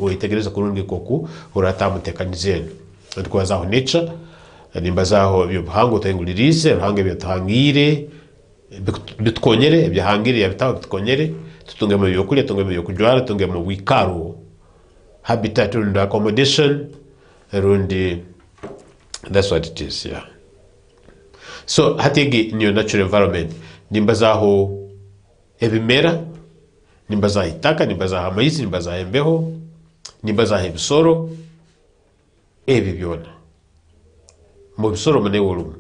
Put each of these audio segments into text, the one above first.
oitegereza kurungi koku uratamutekanizeni ndikuwa zaho nature nimba zaho byobuhango tayingulirize ruhange byatahangire bitukonyere byahangire yabitaho bitukonyere tutunge mu yokulya tunge mu yokujwara tunge mu wikaro habitat and accommodation rundi that's what it is. Yeah, so hatigi niyo natural environment nimba zaho ebimera nimba za itaka nimba za amaizi nimba za embeho nimba za ebisoro ebi byona mu bisoro mune wolumu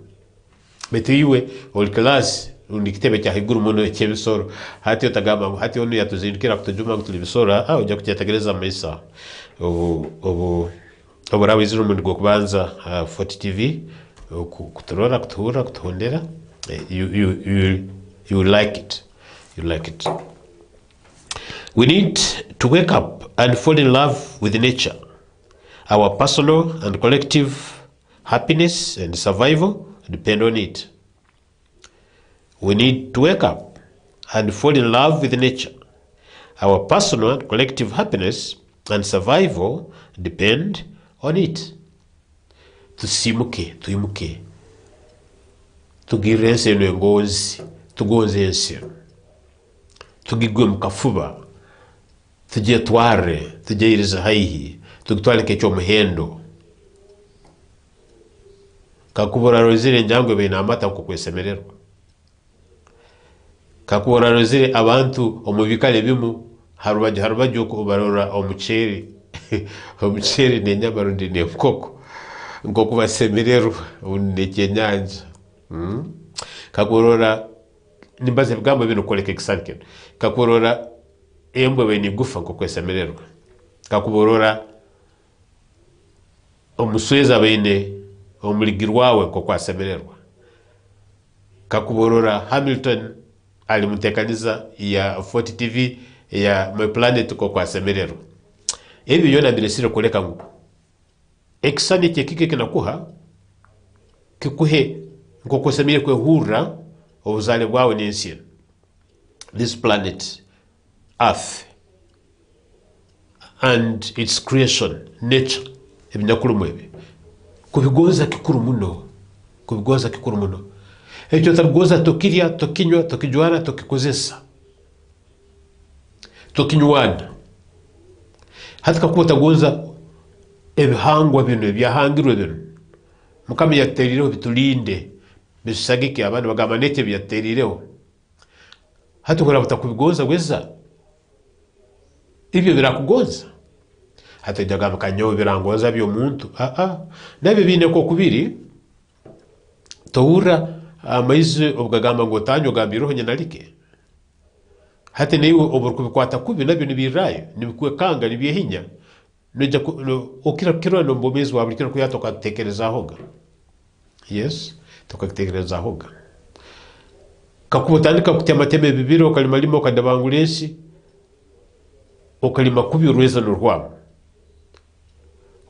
betiwe ol class undi kitebe cya higuru muno cyebisoro hati otagamba hati onu yatuzindikira kutujuma kutuli bisoro ujya kucyatagereza amisa obu rawiziro mu ngo kubanza 40 TV kuturora kutuhura kutuhondera you like it. We need to wake up and fall in love with nature. Our personal and collective happiness and survival depend on it. We need to wake up and fall in love with nature. Our personal and collective happiness and survival depend on it. Tuimuke. Tugire enseno engonzi, tugonze enseno. Tugigwe mukafuba. Tujye tware, tujye iriza haihi, tugitwale kecho muhendo. Kakubora rozire njangwe bina amata kukwesemererwa. Kakubora rozire abantu omubikale bimu harubajyo kubarora omuceri. Omuceri nenyama rundi nekoko. Ngo kubasemererwa uneke nyanja. Kakurora nimbaze bwambo bino koleke kisanke. Kakurora embwe beni gufa ngo kwesemererwa. Kakuborora omusweza bene omuligirwawe ngo kwasemererwa. Kakuborora Hamilton alimutekaniza ya 40 TV ya My Planet ngo kwasemererwa. Ebi yona biresire koleka ngo eksani kike kinakuha kikuhe ngo kwesemere kwe hura obuzale bwawe n'ensi. This planet Earth and its creation, nature, ebinyakuru mwebe kubigoza kikuru muno ekyo tabigoza tokirya tokinywa tokijwara tokikozesa tokinywana hati kakuba tagoza ebihangwa bino byahangirwe bino mukame yaterireho bitulinde bisagike abantu bagamba nete byaterireho hati ukora butakubigoza gweza ibyo birakugoza hati jagamba kanyo birangoza byo muntu nabe bine ko kubiri toura amaize obugagamba ngo tanyo gambiroho nyenalike hati niwe oburukubikwata kubi nabyo nibirayo nibikwekanga nibyehinya nujya okira kiro no mbomezi wabikira ko yatoka tekereza hoga. Yes, tokatekereza hoga kakubutandika kutyamateme bibiro kalimalimo kadabangulensi okalima kubi urweza n'urwamo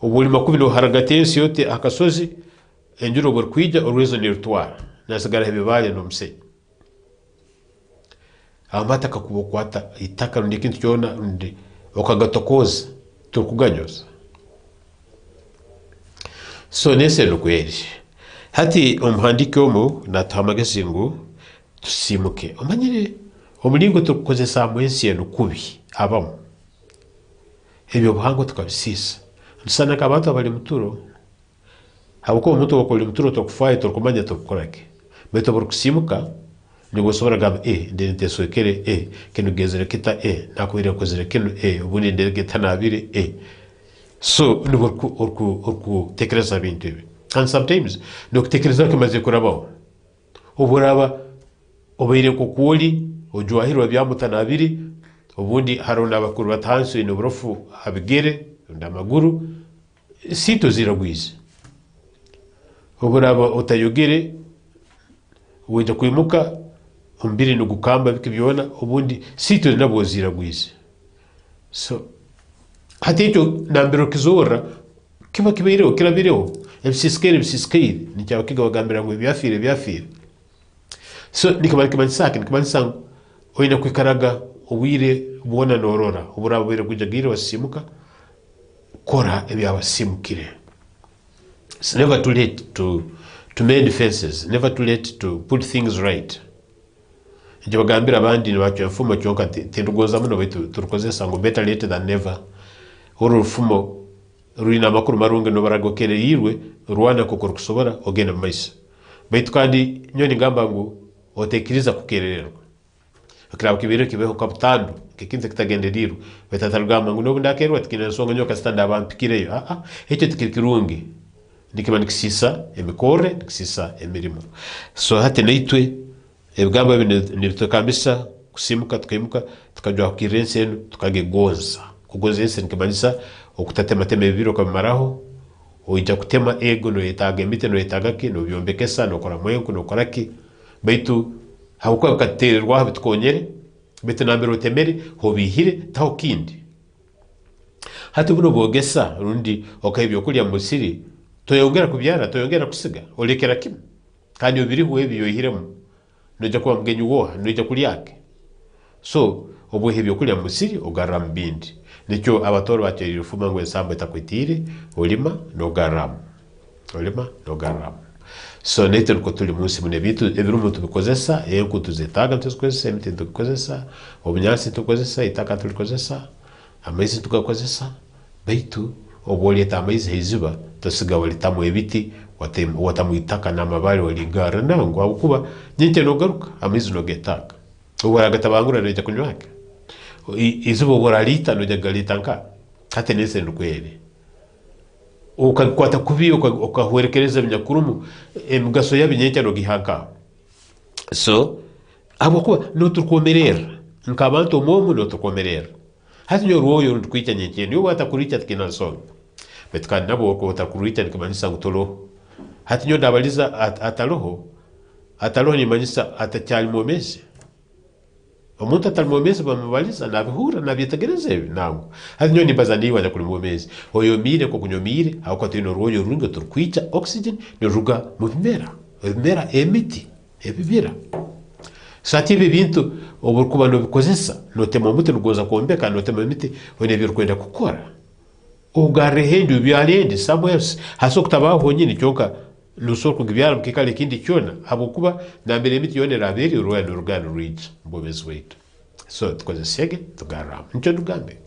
ubulima kubi no haragatensi yote akasozi enjuro burkwija urweza n'irutwara nasigara hebibale no mse amata kakubokwata itaka rundi kintu cyona rundi okagatokoza tukuganyoza so nese rukweri hati omuhandike omu natamagasingu tusimuke omanyire omulingo tukozesa mwensi eno kubi abamu ebyo buhango tukabisisa nsana kabantu abali muturo habuko omuntu wakoli muturo tokufaye tokumanya tokukorake beto burukusimuka nigo sobora gamba ndende soekere kenu gezere kita nakwira kozere kenu ubundi ndege tanabire so nigo orku tekereza bintu ibi and sometimes no kutekereza kimaze kurabaho oburaba obaire kokuli ojwahirwa byamutanabiri ubundi harona bakuru batansu ino burofu abigere ndamaguru sito ziragwize oburaba utayogere wejya kwimuka umbiri no gukamba bikibyona ubundi sito nabo ziragwize so hatito nambiro kizora kiba kibereho kirabireho ebisiskere ni cyawe kigabagambira ngo byafire so nikamara kimanisaka oina kwikaraga ubwire bubona norora uburabwire kujagire wasimuka kora ebyabasimukire. It's never too late to mend fences, never too late to put things right. Nje bagambira abandi nibacyo mfumo cyonka tindugoza muno bitu turukozesa ngo better late than never. Uru rufumo ruina makuru marunge no baragokere yirwe ruwana kokoro kusobora ogena maisa. Baitu kandi nyoni ngamba ngo otekiriza kukerererwa. Akira kibiro kibeho kapitando kikinze kitagenderiro betatarugamba ngo no ndakerwa tikina songa nyoka standa abampikireyo echo tikirikirungi ndikimanikisisa emikore nikisisa emirimo. So hate naitwe ebigamba nibitokambisa kusimuka tukimuka tukajwa kukirense enu tukagegonza kugonza ense nikimanisa okutatema ebiro kamaraho oija kutema ego no yetaga emite no yetaga ki no byombekesa no kora mwenku no koraki baitu habuko bakatererwa bitukonyere bete nambere otemere hobihire taho kindi hati buno bogesa rundi okayibyo kulya musiri toyongera kubyara toyongera kusiga olekera kim kandi obiri huwe biyohiremo noja kwa mgenyi woha noja kulyake. So obuhe byokulya musiri ogaram bindi nicho abatoro baterira fuma ngo ensambo etakwitire olima no garam so neter ko tuli munsi mune bitu ebirumu tubikozesa yenku tuzetaga tuzikozesa emiti tubikozesa obunyasi tukozesa itaka tulikozesa amaizi tukakozesa baitu oboleta amaizi heziba tusiga walitamu ebiti watamu itaka n'amabari waligara nango akuba nyinke no garuka amaizi no getaka ubaragatabangura reja kunywaka izubo boralita no jagalita nka hate nese ndukwere ukakwata kubi ukahwerekereza binyakurumu emigaso yabinyenke no gihanka. So abo kuba no tukomerera nkabantu momu no tukomerera hati nyo ruoyo ndukwica nyenke niyo batakurica tikina songa betkana nabo ko batakurica nikamanisa ngutolo hati nyo ndabaliza ataloho ni manisa atacyali momese omuntu atalmomese bamubaliza nabihura nabitegereze nango hati nyo nibaza niwa ya kulimomese oyo mire ko kunyomire ako tino ruoyo rungo turkwica oxygen no ruga mu bimera emiti ebibira sati bibintu oburkuba no bikozesa no tema mutu ngoza kombeka no tema emiti one birkwenda kukora ugare hendu byalendi somewhere haso kutabaho nyine cyonka lusoko gibyara mkikale kindi cyona habukuba nambere emiti yone raberi ruwa no rugano reach mbobezi wetu. So tukoze sege tugaram ncho dugambe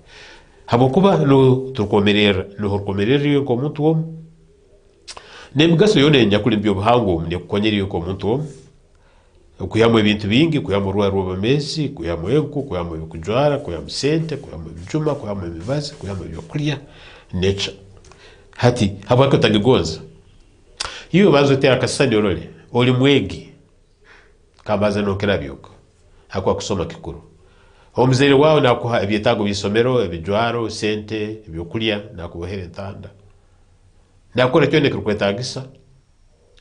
habukuba no tukomerera no hokomerera yo ko muntu wo nemgaso yone nyakulimbyo buhango mne kukonyeri yo ko muntu wo kuyamo ibintu bingi kuyamo ruwa mesi kuyamo enku kuyamo kujwara kuyamo sente kuyamo bijuma kuyamo ibibazi kuyamo byokulya nature hati habako tagigonza hiyo bazo te akasani orole oli mwegi kabaza no kerabyoko akwa kusoma kikuru omuzere wao nakuha ebyetago bisomero ebijwaro sente ebyokulya nakubohere ntanda nakora cyone kirkwetagisa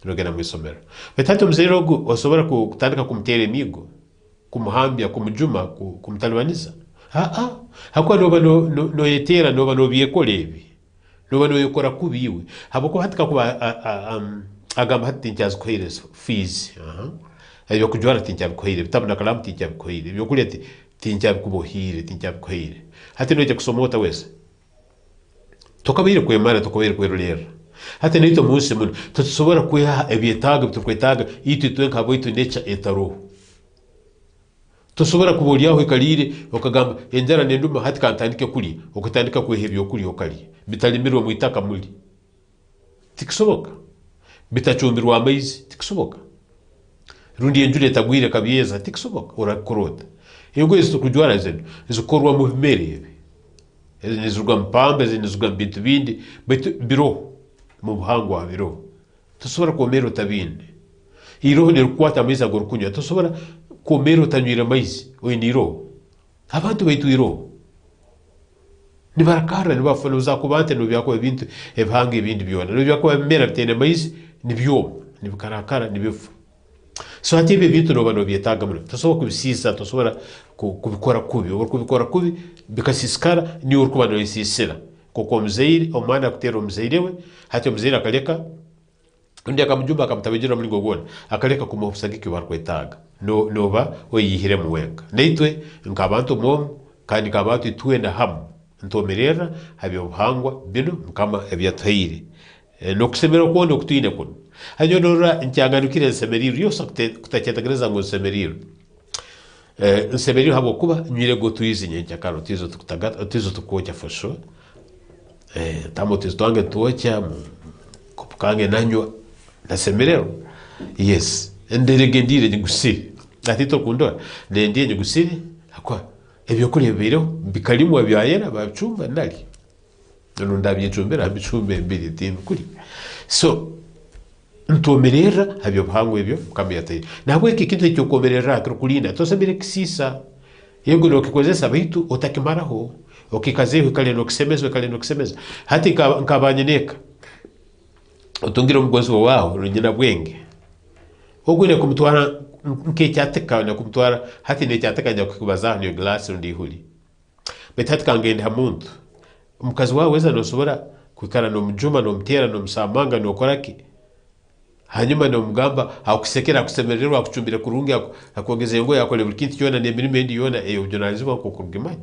rogena mwisomero betatu muzere ogu osobora kutandika kumtere migo kumuhambya kumujuma kumtalwaniza hakwa no yetera no byekolebi no yokora kubiwe haboko hatika kuba agamba hati njazi kohires fees ayo kujwara tinjab kohire bitabna kalam tinjab kohire byokulya tinjab kubohire tinjab kohire hati no je kusomota wese tokabire kwemara tokabire kwerolera hati nito munsi mun tusobora kweha ebyetaga tukwetaga itu twenka boitu nature etaro tusobora kubolyaho ikalire okagamba enjara nenduma hati kantandike kuli okutandika kwehebyo kuli okali bitalimirwa mu itaka muri tikisoboka bitachumbirwa amaizi tikisoboka rundi enjule tagwire kabyeza tikisoboka orakorota yego izo kujwara zeno izikorwa mu bimere ezinizurwa mpambe ezinizurwa bintu bindi biro mu buhangwa biro tusobora komero tabinde iro ne rukwata amaizi agorukunya tusobora komero tanywira amaizi oiniro abantu baitu iro nibarakara nibafana uzakubante no byako ibintu ebihanga ibindi byona no byako bimera bitene amaizi nibyo nibikarakara nibifu. So hati ibintu no bano byetaga muri tusobora kubisiza tusobora kubikora kubi bikasiskara ni urkuba no isisira koko mzeiri omwana kutera mzeirewe hati mzeiri akaleka undi akamjumba akamtabijira mlingo gona akaleka kumufusagiki barkwetaga nova oyihire muwenga neitwe nkabantu mom kandi kabantu itwenda hamu ntomerera habyo buhangwa bino mukama ebyathaire no kusemera kwone okutwine kuno hanyodora ncyanganukire nsemeriro yose kutacyatagereza ngo nsemeriro nsemeriro habo kuba nywire go tuyizi nyenyakaro tizo tukocha fosho tamo tizwange tuocha kupukange nanywa nasemerero yes nderegendire ngusiri atito kundora ndiye ngusiri akwa ebyo kuri biro bikalimu byayera bacumba nali ndabye cumbera bicumbe mbiri tim kuri so ntomerera habyo buhango ebyo kambyate nabwe kikintu cyo komerera kulinda tosembere kisisa yego nokikozesa bitu otakimaraho okikazeho kale nokisemeza hati nkabanyeneka utungira umugozi wawo runyina bwenge ogwine kumutwara nkecyateka na kumutwara hati necyateka njya kukubaza niyo glass ndi huli betatka ngende hamuntu umukazi wawe weza nosobora kwikara no mjuma no mtera no msamanga no koraki hanyuma no mugamba akusekera kusemererwa akucumbira kurungi akogeze ngo yakole bukinti cyona ne mirimo ndi yona eyo journalism ko kurugimanya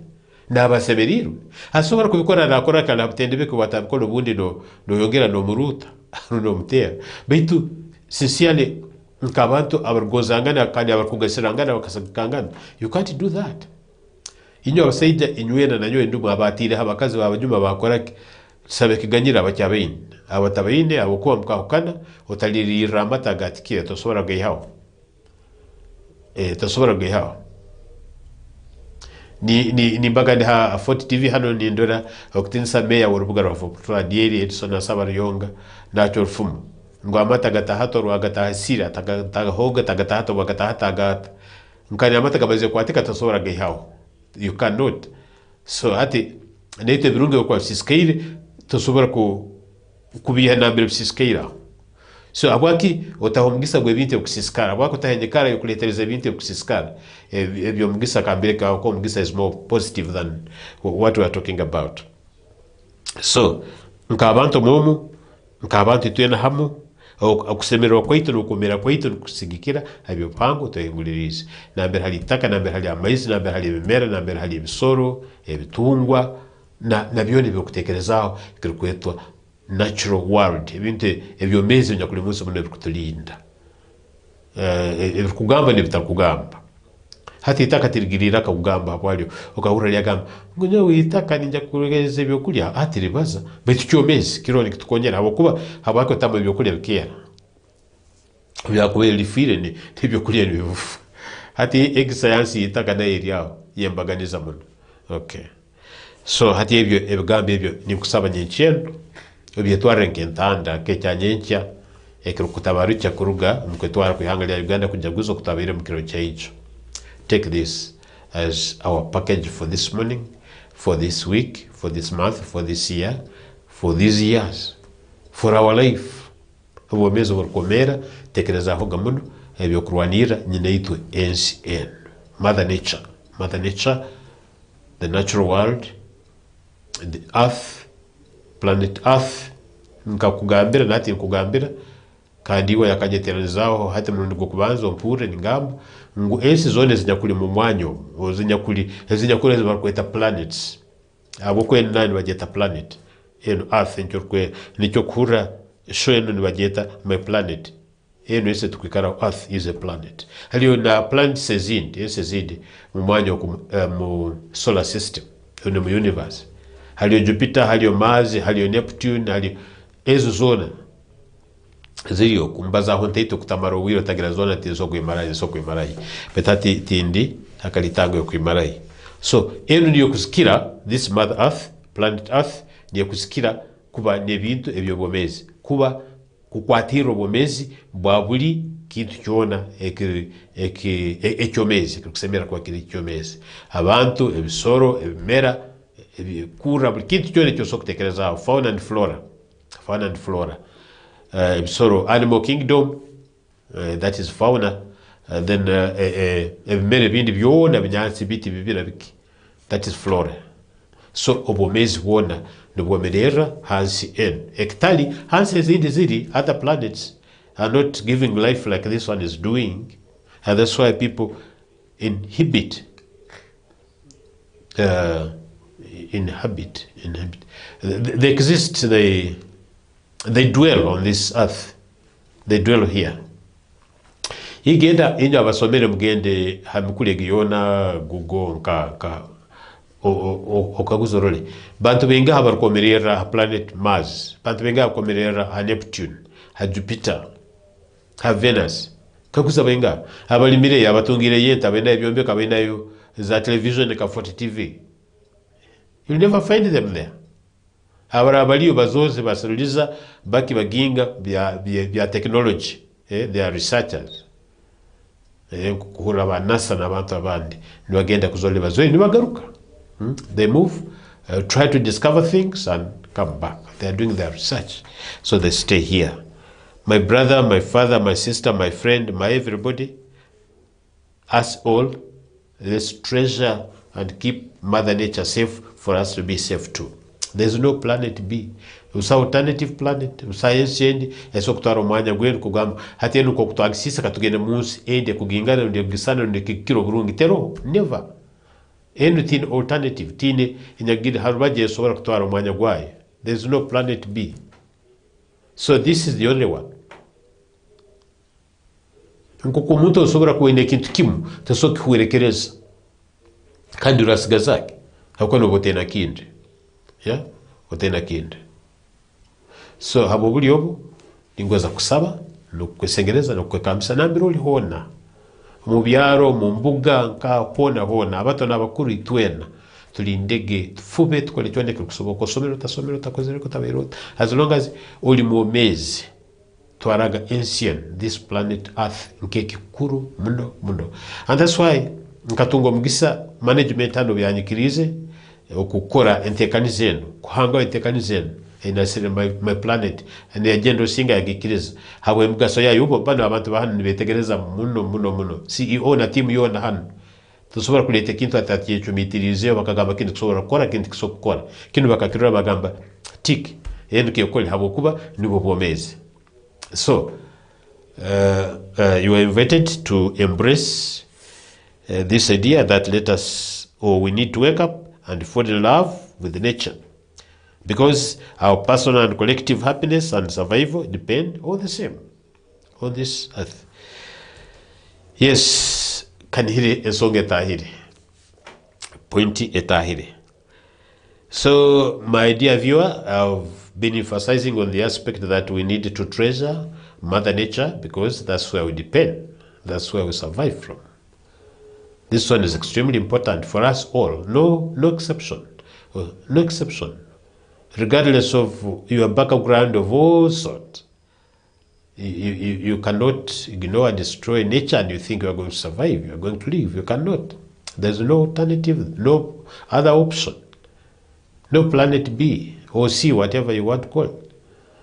nabasemeriro asobora kubikora nakora kana butendebe ko batabikora ubundi no yongera no muruta no mtera bitu sincerely nkabantu abargozangana kandi abarkugasirangana bakasakangana you can't do that inyo abasaida inywena nanyo nduma abatire abakazi babajuma bakorake sabe kiganyira abacyabeine abatabeine abokuba mukahukana utalirira amatagatiki tosobora gaihawo tosobora gaihawo ni mbaga ha Fort TV hano ni ndora okutinsa meya worubuga rwa dieri Edison asabara yonga nacho fumu ngo amata hato rwagata sira tagahoga tagatahato wagatahata gata nkani amata gabaze kwatika tosobora gaihawo you cannot so hati nete birunge kwa siskeire tosobora kubiha nambere siskeira so abwaki otahomgisa gwe binte kusiskara abwako tahenyekara yo kuletereza binte kusiskara ebyo mgisa kambere ka ko mgisa is more positive than what we are talking about so nkabantu momu nkabantu twena hamu akusemerwa kwaitu nokumera kwaitu kusigikira abyo pango toyengulirize nambere hali taka nambere hali amaizi nambere hali bimera nambere hali bisoro ebitungwa na byone byo kutekerezaho kirkwetwa natural world ebinte ebyo mezi nyakuли munsi muno bikutulinda kugamba ne bitakugamba hati itaka tirigirira ka kugamba abwalyo okahura lyagamba ngonyo itaka ninja kuregeze ebyo kulya ati ribaza betu cyomezi kironi kitukonyera abo kuba habako tamwe ebyo kulya bikera byakubera lifire ne tibyo kulya bivufu hati science itaka na area yembaganiza muno okay so hati ebyo ebigambo ebyo nikusaba nyenchendo obyetwara nkentanda kecyanyencha ekirukutabarucha kuruga muketwara kuihanga lya Uganda kujaguzo kutabire mukiro chaicho. Take this as our package for this morning, for this week, for this month, for this year, for these years, for our life. Obomezo workomera tekereza hoga muno ebyo kurwanira nyine yitwe NCN. Mother nature, the natural world, the earth, planet earth, nkakugambira nati nkugambira kandi we yakajeteranizaho hati murundi go kubanza mpure ningambo ngo ensi zone zinyakuli mu mwanyo zinyakuli zibakweta planets abo kwene nani bageta planet eno earth nicyo kura shoyeno ni bageta my planet eno ese tukwikara earth is a planet haliyo na planet sezindi mu mwanyo mu solar system eno mu universe haliyo Jupiter haliyo Mars haliyo Neptune haliyo ezo zona ziriyo kumbaza aho ntaito kutamaro wiro tagira zona tizo kwimarayi betati tindi akalitango kwimarayi so eno niyo kusikira this mother earth planet earth niyo kusikira kuba nebintu ebyo bomezi kuba kukwatira bomezi bwabuli kintu cyona ekyomezi kusemera kwa kiri cyomezi abantu ebisoro ebimera ebikura buli kintu cyone cyo kutekereza fauna and flora ebisoro animal kingdom that is fauna then ebimera bindi byona binyansi biti bibira biki that is flora so obomezi wona nobwomerera hansi en ektali hansi zindi ziri other planets are not giving life like this one is doing, and that's why people inhibit. They exist. They dwell on this earth. They dwell here. Igenda inja abasomere mugende hamikule giyona gugo nka okaguzorole bantu benga habarkomerera planet Mars, bantu benga hakomerera Neptune, Jupiter, Venus, kakuza benga abalimire abatungire yenta benda ebyombe kabenda yo za television ka 40 TV. You'll never find them there. Abaliyo bazoze basaluliza baki baginga bya technology, they are researchers. Kuhura ba NASA na bantu abandi niwagenda kuzole bazoe nibagaruka. They move, try to discover things and come back. They are doing their research, so they stay here. My brother, my father, my sister, my friend, my everybody, us all, let's treasure and keep Mother Nature safe for us to be safe too. There's no planet B. Usa alternative planet, usa yensi eso kutwara umwanya gwenu kugamba hati yenu kwa kutwagisisa katugene munsi ende kugingana nde gisana nde kikiro burungi tero never. Anything alternative tine inyagiri harubaje yesobora kutwara umwanya gwaye. There's no planet B. So this is the only one. Nkuko muntu osobora kuwene kintu kimu tasoki huwerekereza kandi urasigazaki hakuwa nobotena kindi. Yeah? Otena kindi. So habo buli obu ningoza kusaba nokwesengereza nokwekambisa nambiro oli hona mu byaro mu mbuga nka hona abato n'abakuru itwena tuli ndege tufube tukole twende kusoboka somero takozere ko taberota as long as oli mu mezi twaraga ancient this planet earth nkeki kuru muno and that's why nkatungo mugisa management hano byanyikirize okukora entekanizeno kuhanga entekanizeno inasire my planet and agenda singa yagikiriza hawe mugaso yayo ubo bano abantu bahano nibetegereza muno CEO na team yona hano tusobora kuleta kintu atatiye chumitirize bakagamba kintu kusobora gukora kintu kisokora kintu bakakirura bagamba tick yenduke yokole habo kuba nibo bomeze. So you are invited to embrace this idea that we need to wake up and fall in love with nature, because our personal and collective happiness and survival depend all the same on this earth. Yes, kanhiri ensonga etahiri pointi etahiri. So my dear viewer, I've been emphasizing on the aspect that we need to treasure Mother Nature because that's where we depend, that's where we survive from. This one is extremely important for us all, no exception, no exception. Regardless of your background of all sorts, you cannot ignore and destroy nature and you think you are going to survive, you are going to live. You cannot. There's no alternative, no other option, no planet B or C, whatever you want to call it.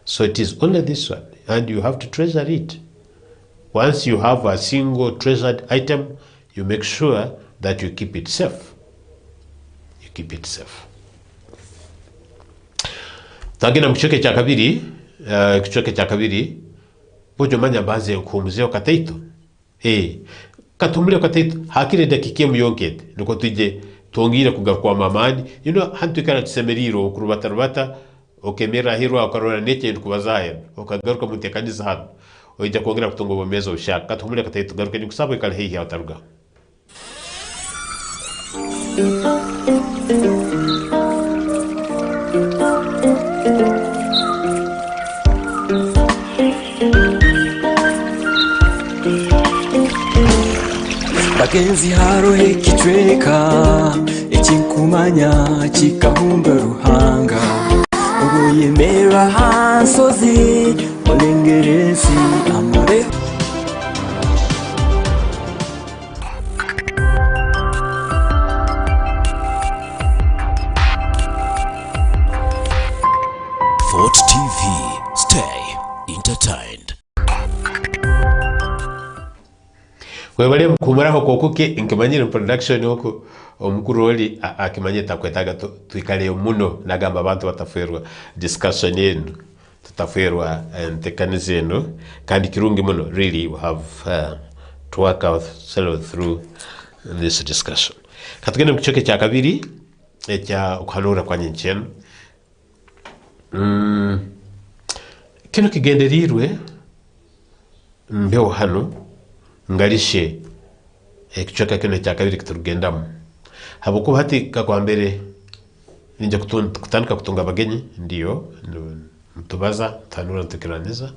So it is only this one, and you have to treasure it. Once you have a single treasured item, you make sure that you keep it safe. You keep it safe. Tagina mkichoke cha kabiri, bojo manya baze nkumuzeo kataitu. Katumule kataitu, hakire dakikie myonkete, nuko tuje tuongire kugarukwa mamani. You know, hantu ikana tusemeriro, kurubata, okemera hiro, okarona neche nukubazaya, okagaruka mutekaniza hano. Oija kuongera kutungo bomezo ushaka, katumule kataitu, garuka nikusabo ikala hei ya utaruga. Bagenzi harohe kichweka ekinkumanya kikahumba ruhanga ubuyemera hansozi olengeresi amare Thought TV, stay entertained. Webale kumaraho kokuke inkimanyire production yoko omukuru oli akimanyeta kwetaga tuikale muno nagamba abantu bataferwa discussion yenu tutaferwa ntekanize eno kandi kirungi muno. Really we have to work ourselves through this discussion. Katugenda mu kicoke kya kabiri ekya okuhanura kwa nyenkyeno. Kino kigenderirwe mbeho hano ngalishe ekicoka kino kya kabiri kiturugendamu habukuba hati kakwambere ninja kutandika kutunga abagenyi ndiyo mtubaza tanura ntukiraniza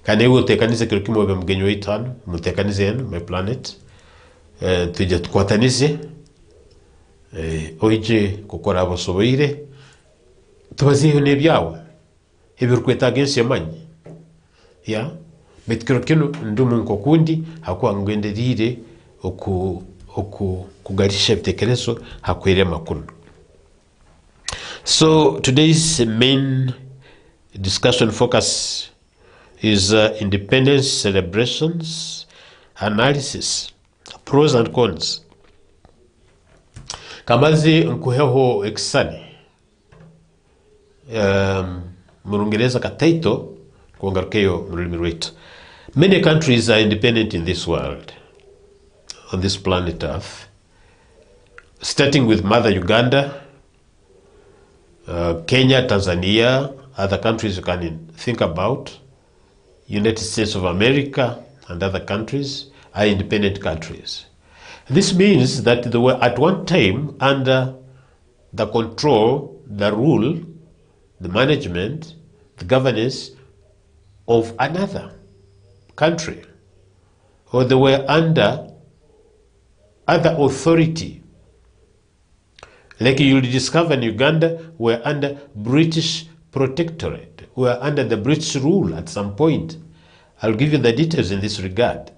kandi ewe utekanize kiro kimwe obe mugenyi w'itano mutekanize eno my planet tujya tukwatanize oije kukora abosoboire tubaziho nebyawe ebirukwetaga ensi yamanyi ya betkiro kino ndumu nko kundi hakuwa ngenderire kugarisha ibitekerezo hakwere makuru. So today's main discussion focus is independence celebrations, analysis, pros and cons. Kamazi nkuheho ekisani murungereza ka title kuangarukeyo murulimi rwetu. Many countries are independent in this world, on this planet Earth, starting with Mother Uganda, Kenya, Tanzania, other countries you can think about, United States of America and other countries are independent countries. This means that they were at one time under the control, the rule, the management, the governance of another country, or they were under other authority. Like you'll discover in Uganda, we're under British protectorate. We're under the British rule at some point. I'll give you the details in this regard.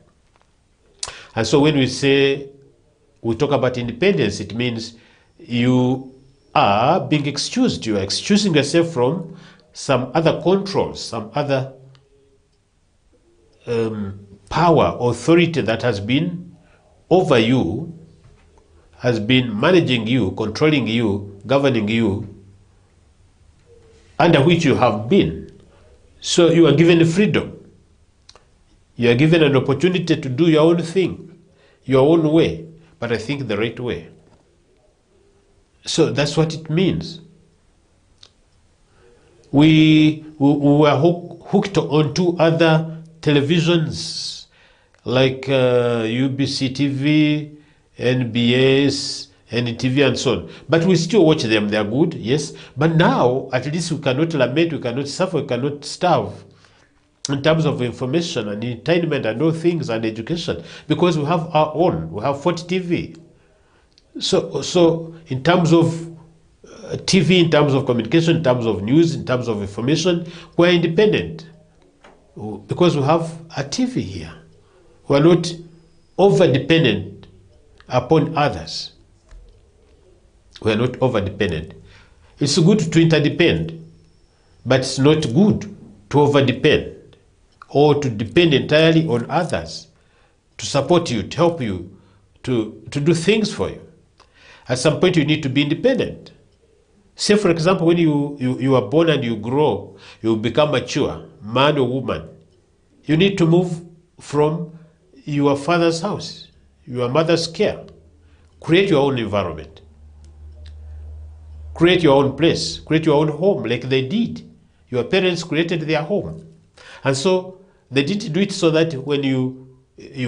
And so when we talk about independence, it means you are being excused. You are excusing yourself from some other controls, some other power, authority that has been over you, has been managing you, controlling you, governing you, under which you have been. So you are given freedom. You are given an opportunity to do your own thing, your own way, but I think the right way. So that's what it means. We were hooked onto other televisions like UBC TV, NBS, NTV and so on. But we still watch them, they are good, yes. But now, at least we cannot lament, we cannot suffer, we cannot starve in terms of information and entertainment and all things and education, because we have our own, we have 40 TV. So in terms of TV, in terms of communication, in terms of news, in terms of information, we're independent because we have a TV here. We're not over-dependent upon others. We are not over-dependent. It's good to interdepend, but it's not good to over-depend or to depend entirely on others to support you, to help you, to do things for you. At some point you need to be independent. Say for example, when you are born and you grow, you become mature, man or woman, you need to move from your father's house, your mother's care. Create your own environment. Create your own place. Create your own home like they did. Your parents created their home. And so they didn't do it so that when you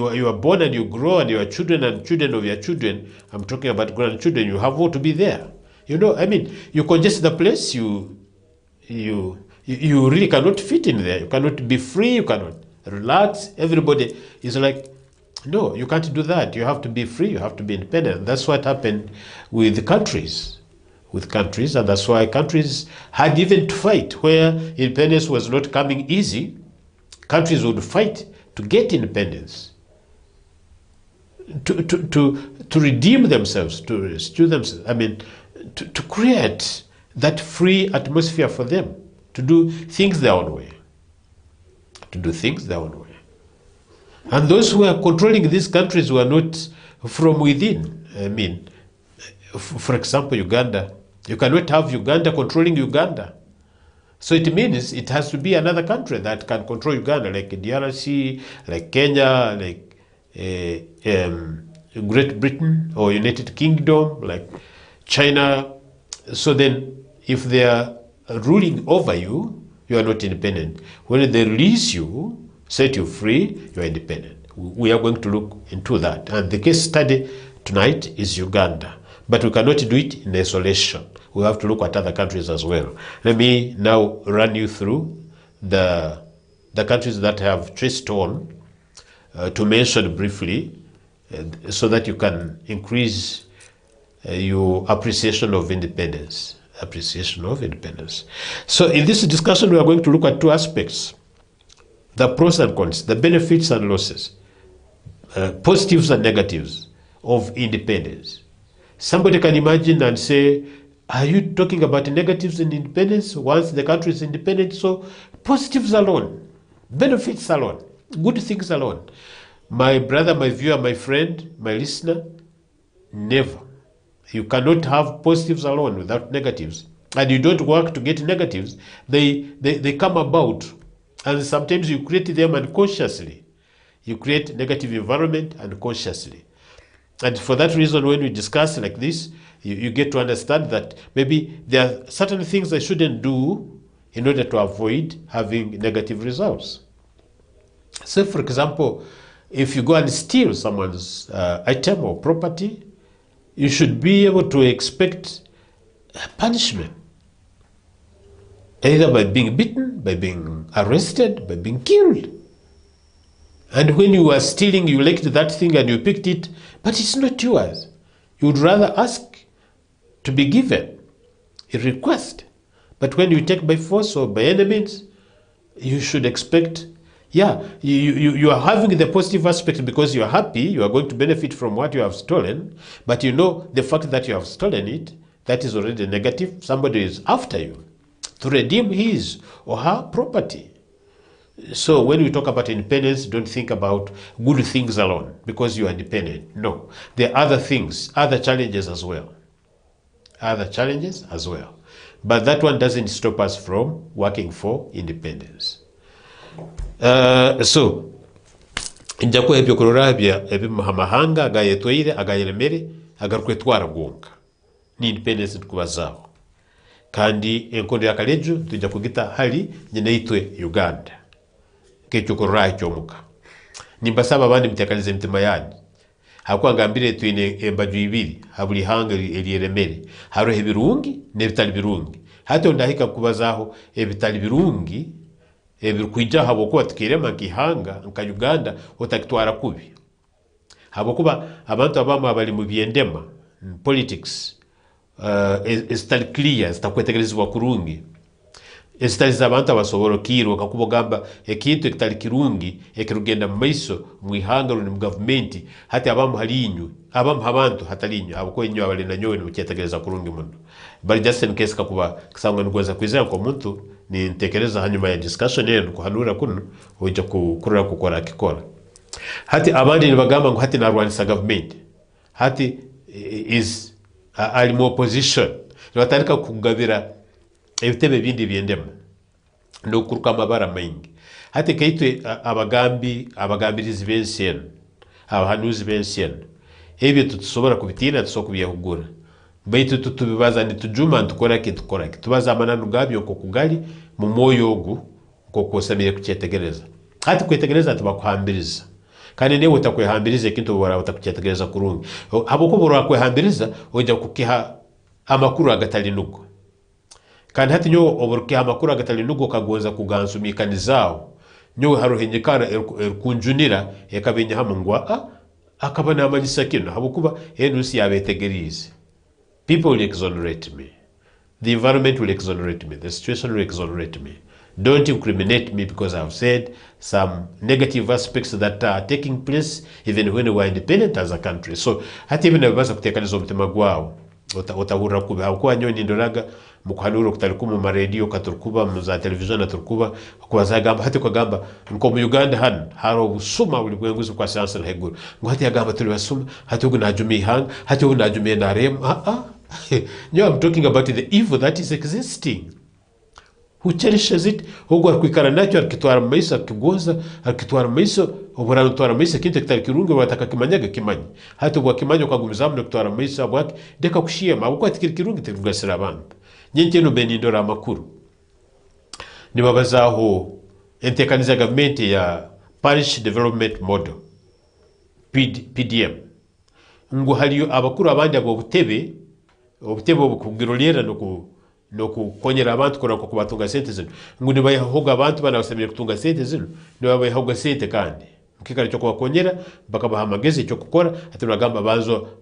are born and you grow and your children and children of your children, I'm talking about grandchildren, you have all to be there. You know, I mean, you congest the place, you really cannot fit in there. You cannot be free, you cannot relax. Everybody is like, no, you can't do that. You have to be free, you have to be independent. That's what happened with countries. And that's why countries had even to fight. Where independence was not coming easy, countries would fight to get independence, to redeem themselves, to restore themselves. I mean, to create that free atmosphere for them, to do things their own way. And those who are controlling these countries were not from within. I mean, for example, Uganda. You cannot have Uganda controlling Uganda. So it means it has to be another country that can control Uganda, like DRC, like Kenya, like Great Britain or United Kingdom, like China. So then if they are ruling over you, you are not independent. When they release you, set you free, you are independent. We are going to look into that. And the case study tonight is Uganda. But we cannot do it in isolation. We have to look at other countries as well. Let me now run you through the countries that have traced on to mention briefly so that you can increase your appreciation of independence. Appreciation of independence. So in this discussion, we are going to look at two aspects: the pros and cons, the benefits and losses, positives and negatives of independence. Somebody can imagine and say, are you talking about negatives in independence once the country is independent? So positives alone, benefits alone, good things alone. My brother, my viewer, my friend, my listener, never. You cannot have positives alone without negatives. And you don't work to get negatives. They come about. And sometimes you create them unconsciously. You create negative environment unconsciously. And for that reason, when we discuss like this, you get to understand that maybe there are certain things I shouldn't do in order to avoid having negative results. So, for example, if you go and steal someone's item or property, you should be able to expect punishment, either by being beaten, by being arrested, by being killed. And when you are stealing, you liked that thing and you picked it, but it's not yours. You would rather ask to be given a request. But when you take by force or by any means, you should expect, you are having the positive aspect because you are happy, you are going to benefit from what you have stolen, but you know the fact that you have stolen it, that is already negative. Somebody is after you to redeem his or her property. So when we talk about independence, don't think about good things alone because you are independent. No, there are other things, other challenges as well. Other challenges as well. But that one doesn't stop us from working for independence. So, njako ebyo kurora ebi mahanga agayetweire agayeremere agarukwetwara gonka ni independence tukubazaho. Kandi enkondo ya kalejo tujja kugita hali nyeneitwe Uganda. Kecho kurora cyomuka. Nimbasaba abandi mutekanize mitima yanyu. Hakwangambire twine embaju ibiri habuli hanga elieremere. Haro ebirungi nebitali birungi. Hato ndahika kubazaho ebitali birungi ebirukwijja habokuba tukirema kihanga nka Uganda otakitwara kubi. Habokuba abantu abamu abali mu byendema politics estali clear estakwetegerezwa kurungi. Esitaliza abantu abasobora kiro kakubogamba ekintu ekitali kirungi ekirugenda mu maiso mu ihanga runi mu government hati abamu halinyu abamu abantu hatalinyu abako inyo abali na nyowe n'ukyetegereza kurungi muno. Bali just in case kakuba kisangwa nigweza kwizera ko muntu ni ntekereza hanyuma ya discussion yenu kuhanura kuno oja kukurura kukora kikora. Hati abandi nibagamba ngo hati narwanisa government. Hati is ali mu opposition. Nibatandika kugabira ebitebe bindi byendema no kuruka amabara maingi. Hati kaitwe abagambirizi b'ensien abahanuzi b'ensien ebyo tutusobora kubitina tusokubiyahugura baitu tutubibaza nitujuma ntukora kitukora tubaza amananu gabyo ko kugali mu moyo ogu ko kosamire kucyetegereza. Hati kwetegereza tubakuhambiriza kandi newe utakwehambiriza ikintu bora utakucyetegereza kurungi haboko bora kwehambiriza oja kukiha amakuru agatali nuko. Kandi hati nyo oburuke amakuru agatali nugo kagonza kugansumikanizaho nyo harohenyekana kunjunira ekabenya hamungwa akabana amanyisa kino habukuba enusi yabetegerize. People will exonerate me, the environment will exonerate me, the situation will exonerate me. Don't incriminate me because I've said some negative aspects that are taking place even when we are independent as a country. So hati even nabaza kutekaniza omutima gwao otahura kuba hakuwa nyo nindoraga mukuhanuro kutalikumu maradio katurukuba muza television aturukuba kwazagamba hati kwagamba nko mu Uganda haro busuma buli bwenguzi kwa science na heguru ngo hati yagamba tuli basuma hati ugu najumi hang hati ugu najumi na rem no, I'm talking about the evil that is existing. who cherishes it, hugo arkwikara nacho arkitwara maisa akigoza arkitwara maisa obora ntwara maisa kinte kitari kirungu wataka kimanyaga kimanyi hata bwa kimanyo kwa gumizamu no kitwara maisa bwake deka kushiyema abwo atikiri kirungu terugasira abantu nyinke no benindora amakuru nibabazaho entekaniza government ya Parish Development Model PDM ngo haliyo abakuru abandi abo butebe obukugirolera no kukonyera abantu kora ko kubatunga sente zino ngo nibayahoga abantu banabasemere kutunga sente zino nibayahoga sente kandi mukikari cyo kubakonyera bakabaha amagezi cyo gukora ati bagamba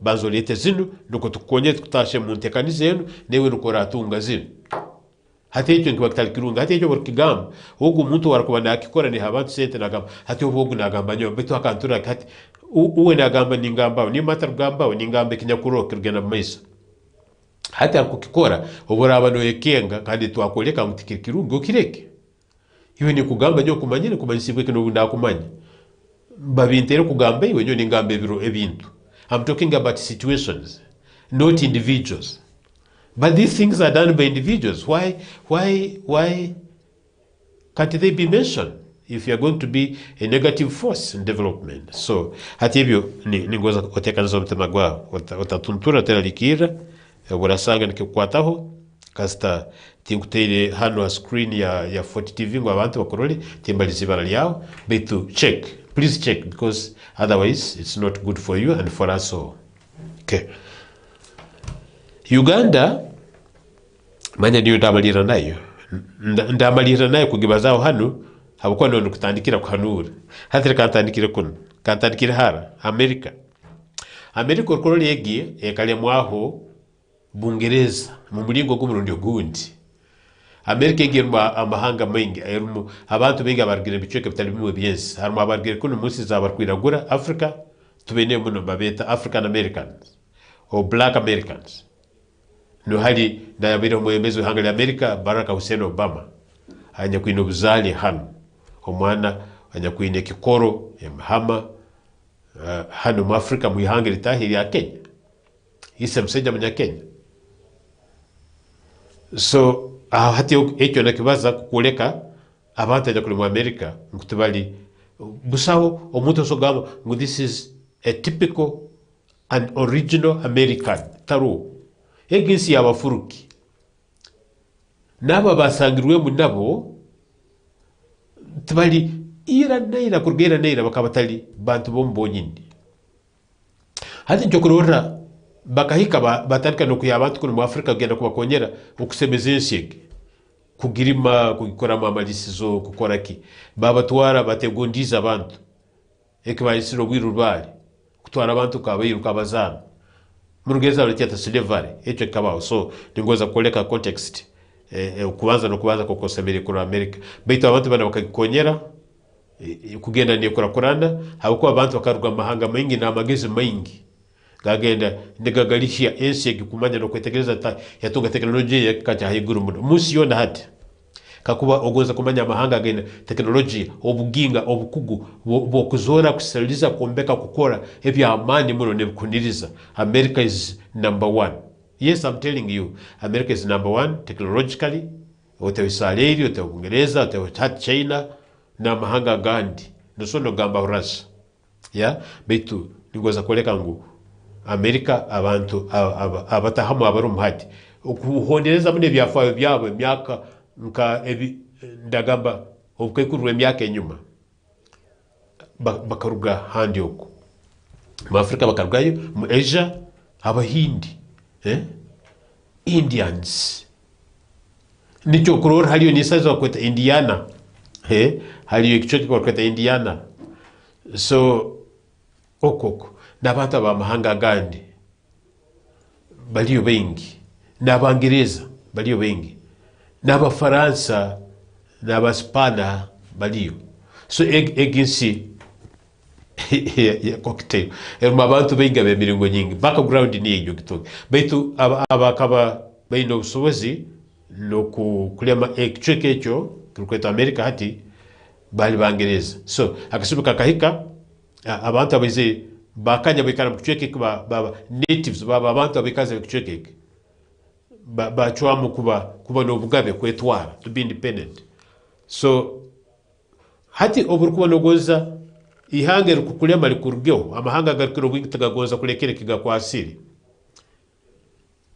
banzo lete zino nuko tukonyera tutashe mu ntekanize yenu newe rukora atunga zino hati icyo nkibakitali kirunga hati icyo borkigamba ugu umuntu warakubana akikora ni abantu sente nagamba hati ubu nagamba nyo bitu akantura hati uwe nagamba ningamba ni matar gamba ni ngambe kinyakuro kirgena maisa hati akukikora obora abantu yekenga kandi twakoleka mutikiri kirunga ukireke iwe ni kugamba nyo kumanyire kumanyisibwe kino ndakumanya babintero kugamba iwe nyo ningambe biro ebintu. I'm talking about situations, not individuals. But these things are done by individuals. Why can't they be mentioned if you are going to be a negative force in development? So, hatibyo ningoza otekaniza mtema gwa otatuntura tera likira burasanga nikikwataho kasta tinkutere hano a screen ya 40 TV ngo abantu bakorole timbalize bara lyao betu check, please check, because otherwise it's not good for you and for us all. Okay. Uganda manya niyo ndamalira nayo kugibazaho hano habukwa none kutandikira kuhanura hatire kantandikira kuno kantandikira hara America ukorole yegiye ekale mwaho Bungereza mu mulingo gumurundi gundi America yegiye amahanga mengi ayirumu abantu bengi abargire biceke bitali bimwe byensi harimo abargire kuno munsi zabarkwiragura Africa tubene muno babeta African Americans or Black Americans. No hali na yabira mwemezi hangali Amerika Barack Hussein Obama anya kuino buzali hano omwana anya kuine kikoro emhama hano mu Afrika mu ihangeli tahiri ya Kenya isa mseja mnya Kenya. So hati ekyo nakibaza kukoleka abantu ajya kuli mu Amerika ngutubali busawo omuntu sogamo ngo this is a typical and original American taru eginsi yabafuruki naba basangirwe mu nabo tbali ira kurgera neira bakabatali bantu bombonyindi hati njokurora bakahika batarika no kuyabantu kuno mu Afrika genda kubakonyera okusemeza ensege kugirima kugikora amalisizo kukora ki babatwara bategondiza abantu ekibayisiro wirubali kutwara abantu kabayiruka bazana murugeza letiata slavery echo kabaho. So ningoza koleka context kubanza no kubanza kokosemere kuri America beito abantu bana bakakonyera kugenda ni kurakuranda habuko abantu bakaruga mahanga mengi na amagezi mengi gagenda ndigagalishia ensege kumanya no kwetegereza yatunga teknolojia yakati hayiguru musi yona hati kakuba ogoza kumanya mahanga agenda teknolojia obuginga obukugu bokuzora kusaliza kumbeka kukora ebya amani muno nebukuniriza. America is number 1. Yes, I'm telling you, America is number 1 technologically. Otewisaleri otewungereza otewhat China na mahanga gandi nosono gamba Russia. Yeah, betu nigoza koleka ngu America abantu abatahamu abarumhati okuhondereza mune byafayo byabo emyaka nka ndagamba obukekurwe emyaka enyuma bakaruga handi oko mu Afrika bakarugayo mu Asia abahindi Indians nicho kurora haliyo ni size wakweta Indiana haliyo ikichoki wakweta Indiana. So okoko n'abantu bamahanga gandi baliyo bengi n'abangereza baliyo bengi n'abafaransa n'abaspana baliyo. So eginsi ya cocktail abantu bengi bemiringo nyingi background ni ejo gitoke baitu abakaba baino busobozi no kulema ekicheke echo kukweta America hati bali bangereza. So akasubuka kahika abantu abize bakanya bikara kucheke baba natives baba abantu abikaze kucheke bachwamu kuba n'obugabe kwetwara, to be independent. So hati oburukuba nogonza ihanga likukulema likurugeo amahanga garikiro bwingi tagagonza kulekere kigakwasiri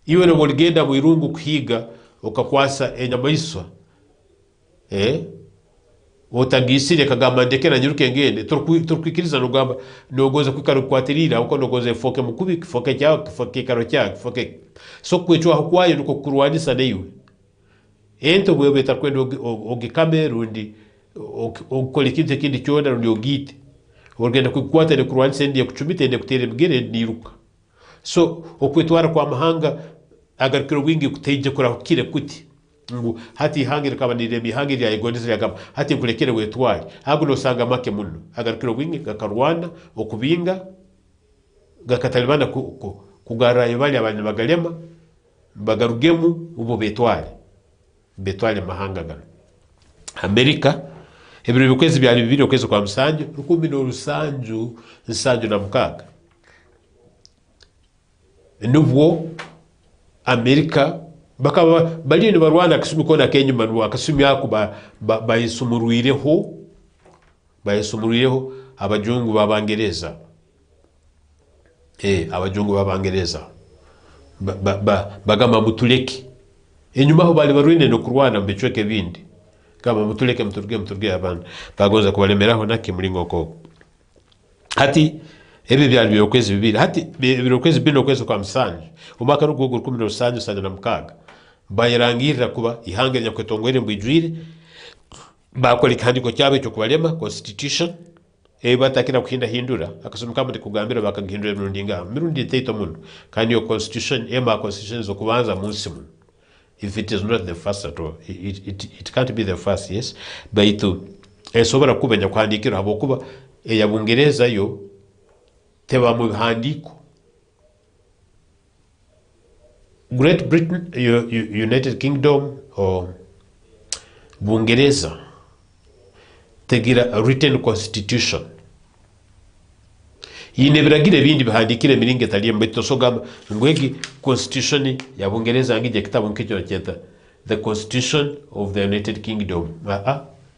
iwe no boligenda mu irungu kuhiga ukakwasa enyamaiswa otagisire kagamba ndekera nyiruke ngende turkwikiriza nogamba nogoza kwikaro kwatirira uko nogoza foke mukubi foke cyao foke karo cyao foke so kwechwa hukwaye nuko kurwanisa neiwe ento bwebe takwendo ogikamerundi okolikite kindi cyona rundi ogite ogenda kukwata ne kurwanisa ndiye kucumite ne kutere bigere niruka so okwetwara kwa mahanga agarikiro bwingi kuteje kura kire kuti ngo hati hangire kabanire bihangire yayigondize yagaba hati kulekere wetwari hago no sanga make muno agarikiro bwingi gakarwana okubinga gakatalibana kugaraye bali abanye bagalema bagarugemu ubo betwari mahanga gano Amerika ebiro bikwezi byali bibiri okwezo kwa msanju 10 na mukaga nubwo Amerika bakaba bali ni barwana kasumi kona Kenya manwa kasumi yako bayisumuruireho abajungu babangereza abajungu babangereza bagama mutuleki enyuma ho bali barwine no kurwana mbechweke bindi kama mutuleke mturge abantu bagoza kubalemeraho naki mulingo ko hati ebe byali byokwezi bibiri hati byokwezi bino kwezi kwa msanje umaka rugugu 17 na mukaga bayirangira kuba ihanganya kwetongwere mbwijwire bakora ikandiko cyabe cyo kubalema constitution batakira kuhinda hindura akasumika muri kugambira bakagihindura mirundi teito muno kandi yo constitution constitution zo kubanza munsi muno. If it is not the first at all, it can't be the first, yes. But sobora kubenya kwandikira habo kuba yabungereza yo teba mu handiko Great Britain, United Kingdom or Bungereza tegira a written constitution yinebiragire bindi bihandikire miringe taliye mbito sogama ngwegi constitution ya Bungereza ngije kitabu nkicyo cyeta the Constitution of the United Kingdom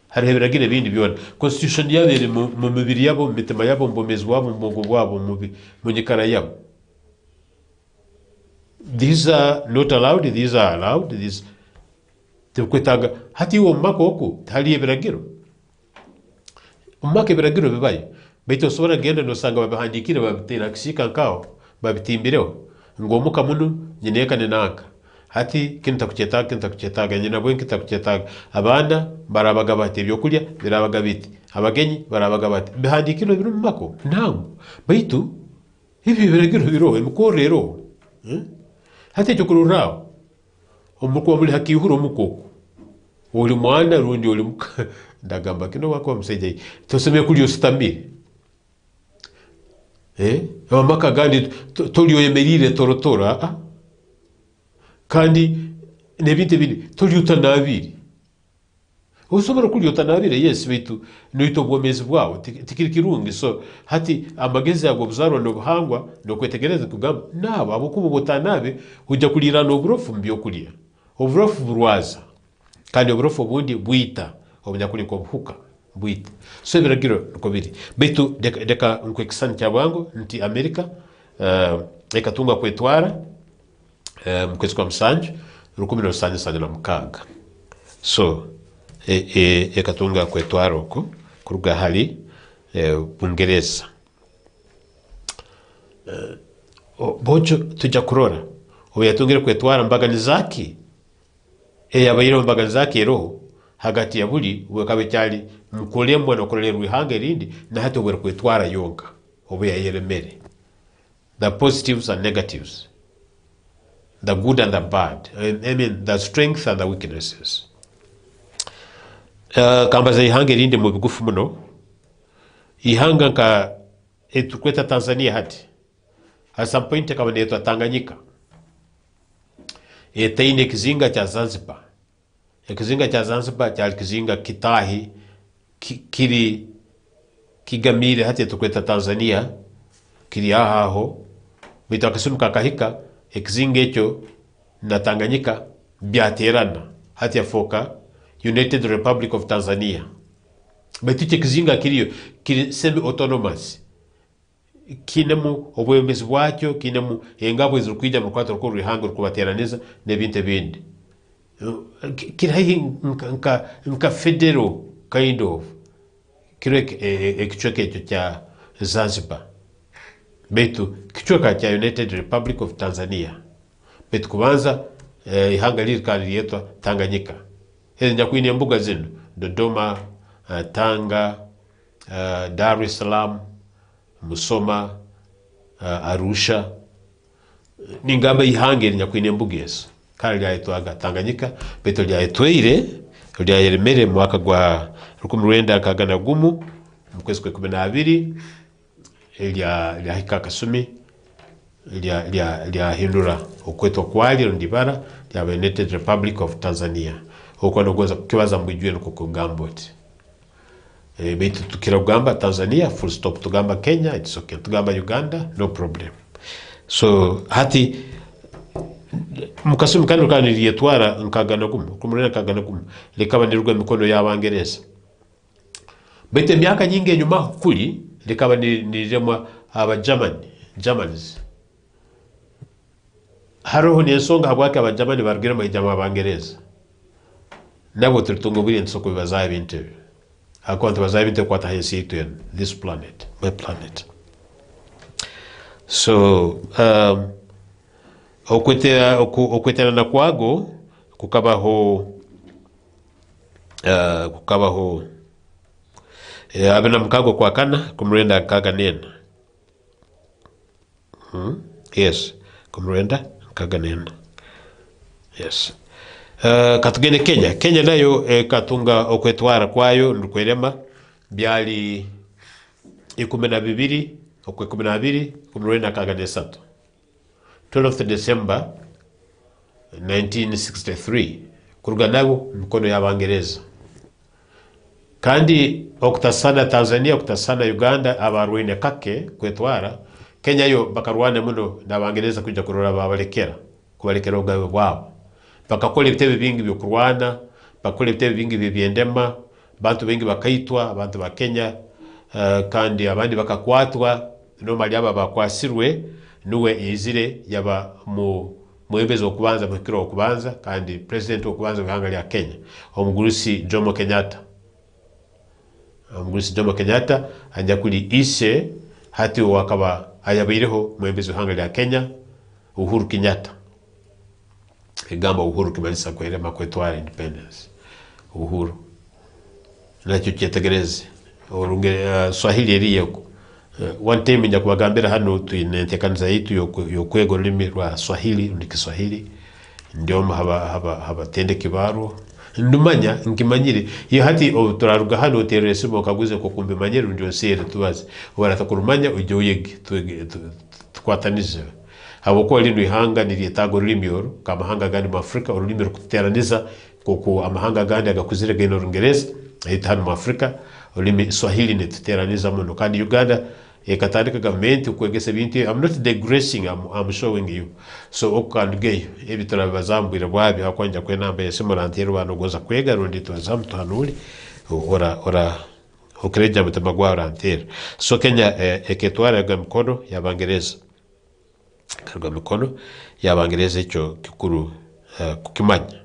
hari hebiragire bindi byona constitution yabere mu mibiri yabo mitema yabo mbomezi wabo mbogo wabo mu nyikara yabo. These are not allowed, these are allowed, these tukwetaga hati wo makoko taliye biragiro umake biragiro bibaye beto sobora genda no sanga babihandikira babitera kishika nkao babitimbireho ngomuka muno nyineka nenaka hati kinta kuchetaga nyina bwe kinta kuchetaga abana barabaga bate byokulya birabaga biti abagenyi barabaga bate bihandikiro biri mu mako ntango beto ibi biragiro biro emukorero hati cyo kururaho umuko muri hakihuro mukoko uri mwana rundi uri ndagamba kino wako mseje toseme kuli stamile amaka gandi tolio yemerire torotora kandi nebinte bindi tolio tanabiri usobora kuli tanabire yes bitu noito bwomezi bwawo tikirikirungi so hati amagezi yago buzaro no buhangwa no kwetegereza kugamba nabo abukubo botanabe ujya kulira no burofu mbyo kulia oburofu burwaza kandi oburofu bundi bwita obunya kuli ko buhuka bwita so biragiro ko biri bitu deka nkwekisani cyabwango nti Amerika ekatunga kwetwara mkwezi kwa msanje 17 na mukaga so ekatunga kwetwara uko kuruga hali Bungereza bocho tujya kurora obuyatungire kwetwara mbagani zaki yabayiro mbagani zaki roho hagati ya buli wekabe cyali mukolembwa no korera ruhange rindi na hato bwere kwetwara yonka obuyayeremere the positives and negatives, the good and the bad, I mean the strengths and the weaknesses. Kambaza ihanga rindi mu bigufu muno ihanga ka etukweta Tanzania hati at some point kama neto Tanganyika etaine kizinga cha Zanzibar ekizinga cha Zanzibar cha kizinga kitahi kiri kigamire hati etukweta Tanzania kiri aho bitakasumuka kahika ekizinga echo na Tanganyika byaterana hati yafoka United Republic of Tanzania betiche kizinga kiriyo kiri semi autonomous kinemu obwemezi bwacyo kinemu engabo izirukwijya mu kwato ko ruhango rukubateraniza nebinte bindi kirahi nka federal kind of kirek ekichoke cha Zanzibar betu kichoka cha United Republic of Tanzania betu kubanza ihanga lirikali yetwa Tanganyika nyakwini mbuga zino Dodoma, Tanga, Dar es Salaam, Musoma, Arusha ningamba ihange nyakwini mbuga yesu kali yaitwaga Tanganyika beto lyaitweire lyayeremere mwaka gwa 1920 mukwezi kwa 12 lya hika kasumi lya hindura okwetwa kwali ndibara lya United Republic of Tanzania huko nogoza kibaza mbijwe no kugamboti beto tukira kugamba Tanzania full stop tugamba Kenya it's okay tugamba Uganda no problem so hati mukasumi kandi kandi liyetwara nkagana gumu kumurena kagana gumu likaba ndirugwa mikono y'abangereza bete myaka nyingi nyuma kuli likaba niremwa aba Germans haroho nensonga habwaka aba Germans bargira mahijama abangereza nabo tulitungo buri nsoko bibazaye binte akonto bazaye binte kwata hensi to this planet my planet so okwetera na kwago kukabaho abena mkago kwa kana kumrenda kaga nena yes kumrenda kaga nena yes katugene Kenya nayo katunga okwetwara kwayo ndukwerema byali 12 okwe 12 kumrenda kaga nesatu 12th December 1963 kuruga nabo mikono y'abangereza kandi okutasana Tanzania okutasana Uganda abarwine kake kwetwara Kenya yo bakarwana muno n'abangereza kujya kurora kubalekera ugawe bwabo bakakola ibitebe bingi byo kurwana bakola ibitebe bingi bibyendema bantu bengi bakaitwa abantu ba Kenya kandi abandi bakakwatwa no mali aba bakwasirwe nuwe izire yaba muebezo kubanza mukiro okubanza kandi president okubanza bihanga lya Kenya omugurusi Jomo Kenyatta anja kuli ise hati wakaba ayabireho muebezo hanga lya Kenya Uhuru Kenyatta egamba Uhuru kimalisa kwelema kwetwara independence Uhuru nakyo kyetegereze orunge Swahili eriyeko one time nja kubagambira hano tuinentekaniza yitu yokwego limi rwa Swahili ndikiswahili ndio haba tende kibaro ndumanya nkimanyire iyo hati turaruga hano terese bokaguze ko kumbe manyere ndio sere tubaze baratakurumanya ujyo yegi twatanize habo ko lino ihanga niliyetago limyoro kama hanga gani mu Afrika urulimi rukuteraniza koko amahanga gandi agakuzire geno Rungereza ahita hano mu Afrika urulimi Swahili netuteraniza muno kandi Uganda ekatandika government kwegese bintu I'm not digressing I'm showing you so okandge ebitara bazambwira bwabi hakwanja kwenamba yesimurantero banogoza kwega rundi twazamuto hanuri ora okreja mutamagwa rantero so Kenya eketwara ga mikono y'abangereza karwa mikono y'abangereza icyo kikuru kukimanya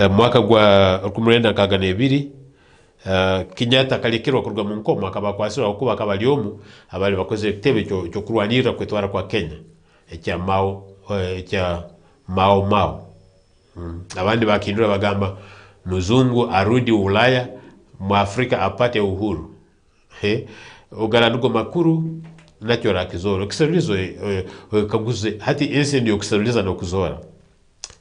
mwaka gwa 1992 Kenyatta kalekirwa kurwa mu nkomo akaba kwasira okuba akabalyomu abali bakoze ekitebe cyo kurwanira kwetwara kwa Kenya ekya Mao abandi bakindura bagamba muzungu arudi Ulaya mu Afrika apate uhuru ugarandugo makuru nakyo rakizoro kiserizo kaguze hati ense ndio kiseriza no kuzora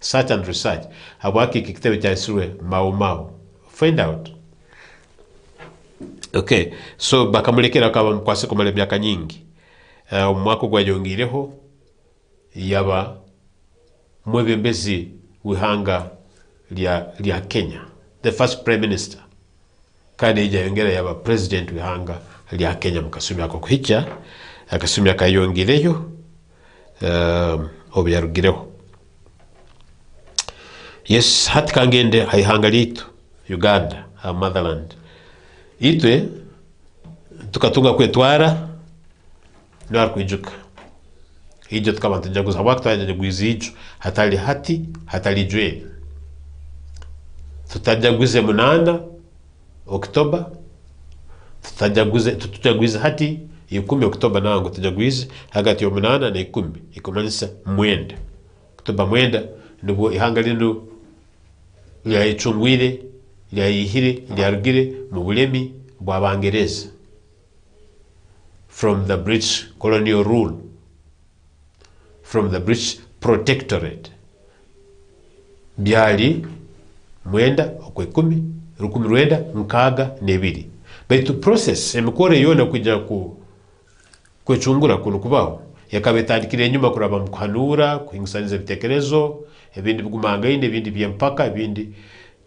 search and research habaki kitebe cya Sirwe Mao find out. Okay, so bakamulekera kaba mkwase kumale myaka nyingi umwaka gwajongireho yaba mwebembezi wihanga lya Kenya the first prime minister kandi ijayongera yaba president wihanga lya Kenya mukasumya ko kuhicha akasumya kayongireyo obyarugireho Yes, hati kangende haihanga itu Uganda, our motherland. Itwe tukatunga kwetwara nwari kwijuka. Ijo tukaba tujaguza wakati tujaguza ijo hatali hati hatali jwe. Tutajaguze munana Oktoba. Tutajaguza hati 10 Oktoba nango tujaguze hagati ya munana na 10 ikumanisa mwenda. Oktoba mwenda nubo ihanga lino lya ichungwire lya ihire lya rugire mu bulemi bwa Bangereza from the British colonial rule, from the British protectorate. Byali mwenda okwe 10 rukumi rwenda nkaga nebiri. But to process emikore yona kujya kwechungura kuno kubaho yakabetandikire nyuma kuraba mukanura kuhingisaniza bitekerezo ebindi bigumangaine ebindi byempaka ebindi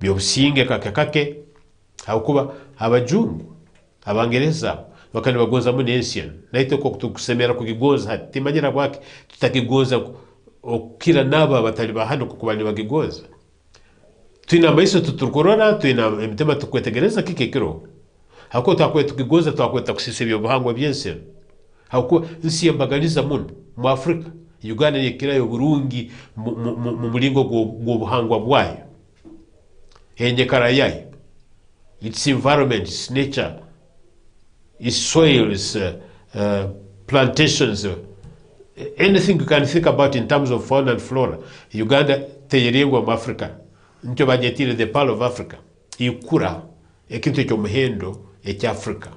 byobusinge kake hakuba abajungu Abangereza bakani bagonza mu nation naite ko tukusemera kugigonza hati manyira bwake tutakigonza okira naba batali bahano kukubani bagigonza twina maiso tutukorona twina emtema tukwetegereza kikekero hako takwe tukigonza twakweta kusisebyo buhangwa byense hako nsi yambagaliza muno mu Afrika Uganda yekira yo burungi mu mulingo go buhangwa bwayo enye karayayo its environment, its nature, its soil, its plantations, anything you can think about in terms of fauna and flora. Uganda teyerengo mu Africa ncho bajetire the pearl of Africa ikura ekintu cyo muhendo ekya Africa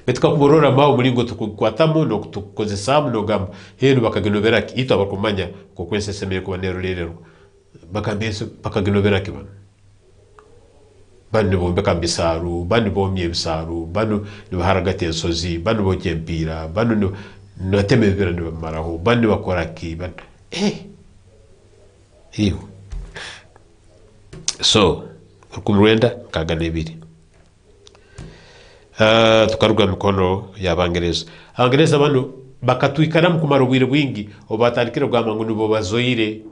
betuka kuborora mawo mulingo tukwatamu no tukozesamu no gamba hero bakagenobera ito abakumanya ko kwensesemeye ko banerolero bakambese bakagenobera kibana bandi bombe kambisaru bandi bomye bisaru bandi nibaharagate ensozi bandi bokempira bandi no temebera ni bamaraho bandi bakoraki bandi hiyo so kumrwenda kaga nebiri tukaruga mikono ya Abangereza. Abangereza bano bakatwikana mu kumara ubwire bwingi obatandikira bwama ngo nibo bazoire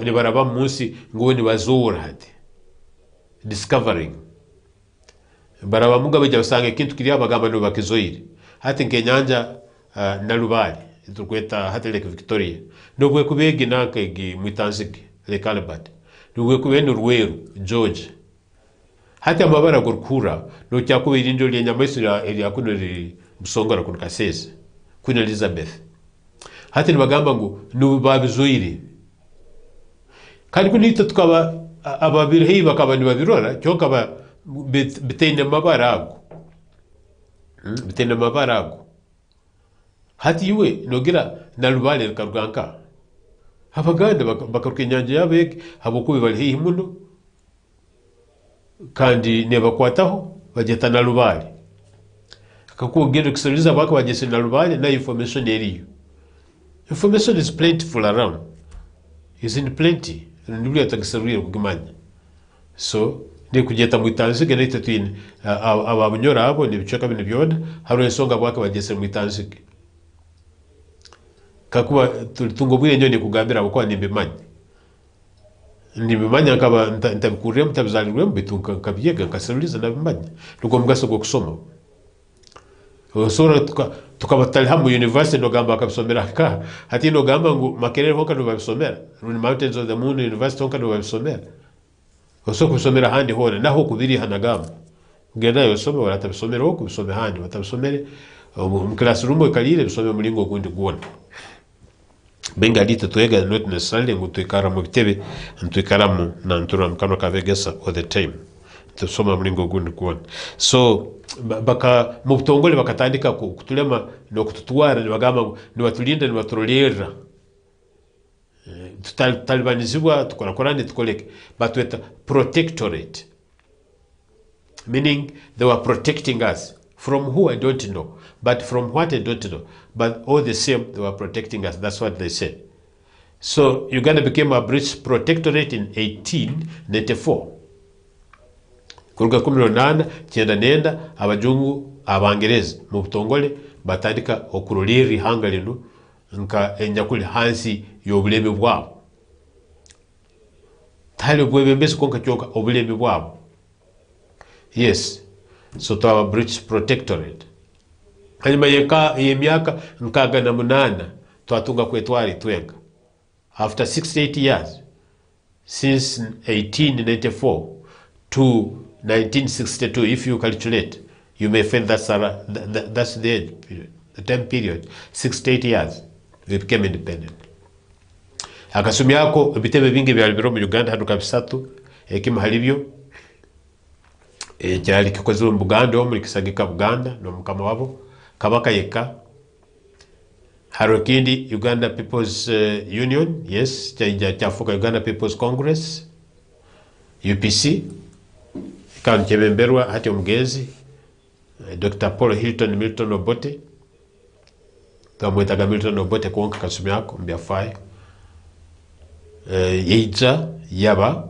ni baraba munsi ngo ni bazura hati discovering baraba muga bajya usanga ikintu kiri abagamba no bakizoire hati nkenyanja na Lubali tukweta hati Lake Victoria nobwe kubegi nakegi mutanzike le Calbat nobwe kubeno Rweru George hati amabara gurkura no cyakubira indo lye nyamaisira eri akuno ri Busongora kuno Kasese Queen Elizabeth hati nibagamba ngo nubabizoire kandi kunito tukaba ababiri hei bakaba nibabirora cyoka ba bitende mabarago bitende mabarago hati iwe nogira na Lubale rukanka abaganda bakaruka inyanja yabeke habokubi bali hei muno kandi nebakwataho bageta na Lubale akakugenda kusiriza baka bagese na Lubale na information eriyo. Information is plentiful around, is in plenty nibyo atagisaruriye kugimanya so ne kugeta mutanzike nete twine ababunyora abo nibicoka bine byoda haro esonga bwaka bagese mutanzike kakuba tungobwiye nyone kugambira bako nimbimanya kaba ntabikuriye mutabizalirwe mbitunka kabyega kasaruriza nabimanya nuko mugaso go kusoma sora tukabatali hamu university no gamba akabisomera ka hati no gamba ngo makerere hoka no babisomera Rune Mountains of the Moon University hoka no babisomera oso kubisomera handi hone naho kubiri hanagamba ngenda yosome waratabisomera ho kubisomera handi batabisomere mu classroom ekalire bisome mulingo gundi guona benga dito twega not necessarily ngo twikara mu bitebe ntwikaramu na ntura mukano kavegesa all the time tusoma mulingo gundi guona so baka mu butongole bakatandika kutulema no kututwara nibagamba ni batulinda ni baturolera tutalibanizibwa tukorakorane tukoleke batweta protectorate meaning they were protecting us from who I don't know but from what I don't know but all the same they were protecting us. That's what they said. So Uganda became a British protectorate in 1894. Kuruga 18 cyenda nenda abajungu Abangereza mu butongole batandika okurolera ihanga lino nka enyakuli hansi y'obuleme bwabo tali obwebembezi konka kyonka obulemi bwabo. Yes, so twawa British Protectorate. Hanyuma y'emyaka 68 twatunga kwetwali twenga. After 68 years, since 1894 to 1962, if you calculate, you may find that's the age period, the time period, 68 years, we became independent. Akasumi yako ebitebe bingi byali biro mu Uganda haduka bisatu ekima halibyo cyali kikoze mu Buganda omuli kisagika Buganda no mukama wabo kabaka yeka haro kindi Uganda People's Union, yes, chafuka Uganda People's Congress UPC kan chebemberwa hati omugezi Dr. Paul Hilton Milton Obote tamwetaga Milton Obote konka kasumi yako mbyafai yeija yaba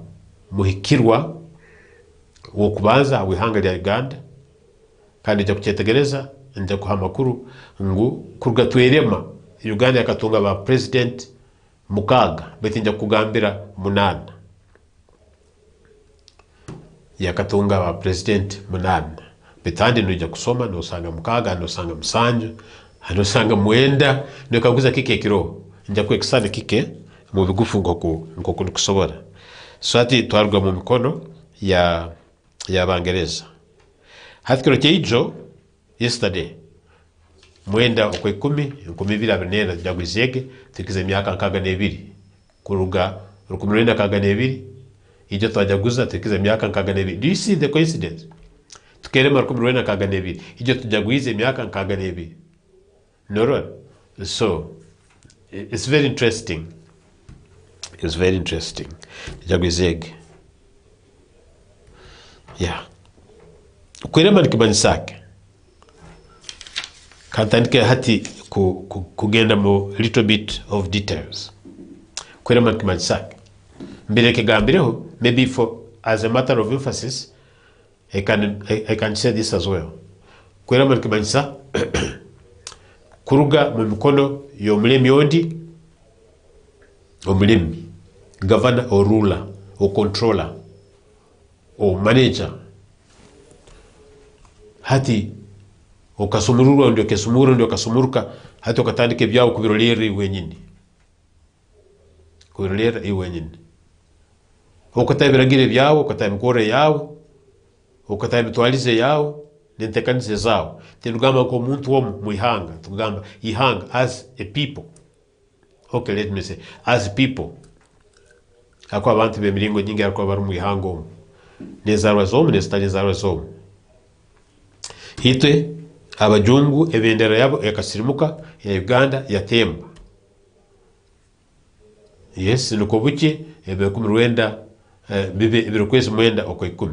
muhikirwa wo kubanza wihanga lya Uganda kandi cyo kucyetegereza nje kuha makuru ngu kurga twerema Uganda yakatunga ba president mukaga betinja kugambira munana yakatunga ba president munana betandi nujya kusoma no sanga mukaga no sanga musanju no sanga mwenda no kaguza kike kiro nja ku exane kike mu bigufu ngoko kusobora so ati twarwa mu mikono ya Bangereza hafikiro cyijo yesterday mwenda okwe 10 jagwizege tikize myaka 62 kuruga 12 ijo twajaguza tikize myaka 62. Do you see the coincidence? Tukerema 12 ijo tujagwize myaka 62. No, so it's very interesting. It's very interesting. Jagwizege. Yeah. Kwirema nikimanyisake. Kantandike hati kugenda mo little bit of details. Kwirema nikimanyisake. Mbele kigambireho, maybe for as a matter of emphasis, I can say this as well. Kwirema nikimanyisa kuruga mu mikono y'omulemi ondi omulemi governor or ruler or controller or manager hati okasumururwa ndio kesumuru ndio kasumuruka hati okatandike byao kubirolera iwenyini kubirolera iwenyini okatabiragire byao okatabikore yao okatabitwalize yao nentekanize zao tinugamba ko muntu wo muihanga tugamba ihanga as a people. Okay, let me say as people akwa abantu bemiringo nyingi akwa bari muihanga omu nezarwa zomu nezitali zarwa zomu hitwe abajungu ebendera yabo yakasirimuka ya Uganda yatemba. Yes, nuko buke ebe 10 bibe kwezi mwenda okwe 10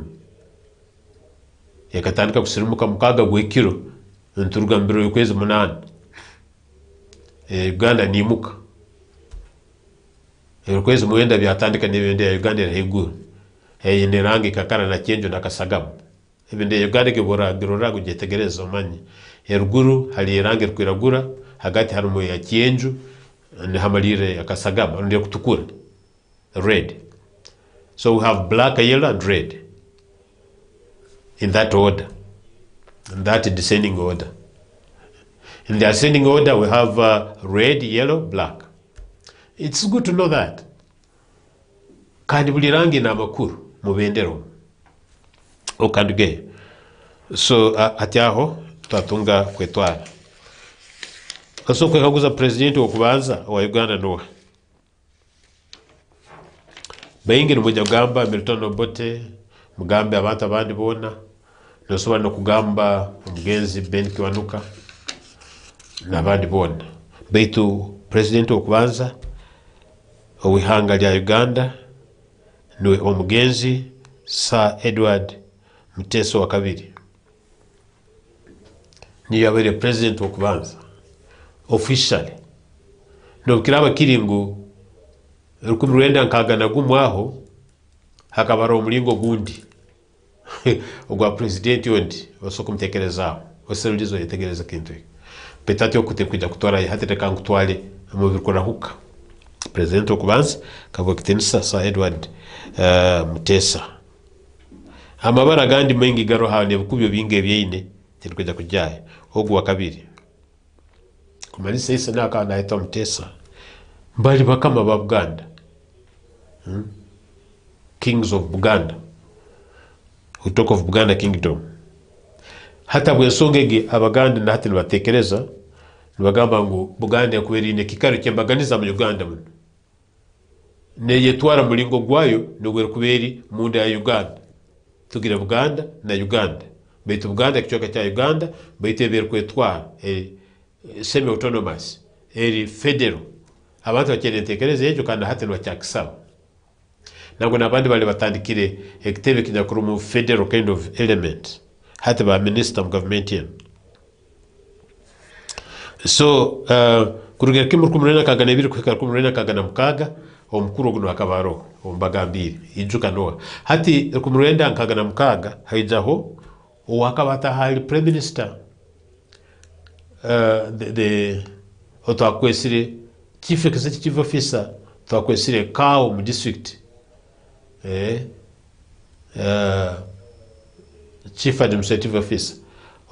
yakatandika kusirimuka mukaga gwekiro nturuga mbiro kwezi 8 Uganda nimuka kwezi mwenda byatandika n'ebendera ya Uganda erahigura nerangi kakara na cyenjo nakasagamu ebendera ya Uganda gebora girora gujetegereza omanyi eruguru hali erangi rkwiragura hagati harumo ya cyenjo ne hamalire yakasagamu ndio kutukura red. So we have black, yellow and red in that order, in that descending order. In the ascending order we have red, yellow, black. It's good to know that. Kandi buli rangi na makuru mu bendero okanduge. So atyaho twatunga kwetwara kaso kwekaguza president okubanza wa Uganda Noah bayingi n'umujya kugamba Milton Obote mugambe abantu abandi bona nosoba no kugamba umugenzi Ben Kiwanuka n'abandi bona baitu president okubanza owihanga lya Uganda niwe omugenzi Sir Edward Muteso wa kabiri niyo yabere president okubanza officially no kiraba kiringu rukumrwenda nkagana gumwaho hakabaro umulingo gundi ogwa president yondi osokumtekerezaho oserulizo yetegereza kintu petati okute kujya kutwara hatete kankutwale mu bikora huka president okubanza kavuga kitenisa sa Edward Mutesa. Amabara gandi mengi garo hane bukubyo binge byeine tilikuja kujaye ogu wa kabiri kumalisa isa naka naita Mutesa mbali bakama ba Buganda, kings of Buganda, who talk of Buganda kingdom. Hata bwesongege abaganda na hati nibatekereza nibagamba ngo Buganda yakuberine kikaro cyembaganiza mu Uganda muno neye twara mulingo gwayo nogwera kuberi munda ya Uganda tugira Buganda na Uganda baitu Buganda kichoka cha Uganda baite ber kwetwara semi autonomous eri federal abantu bakere tekereza ejo kandi hati nibakyakisawa nabwo nabandi bali batandikire ekitebe kijya kuri mu federal kind of element hati ba minister of government yen. So kurugera kimur kumurena kagana ibiri kweka kumurena kagana mukaga omukuru guno akabaro ombagambiri ijuka noa hati kumurenda kagana mukaga haijaho wakabata hali prime minister the otwakwesire chief executive officer twakwesire kao mu district chief administrative officer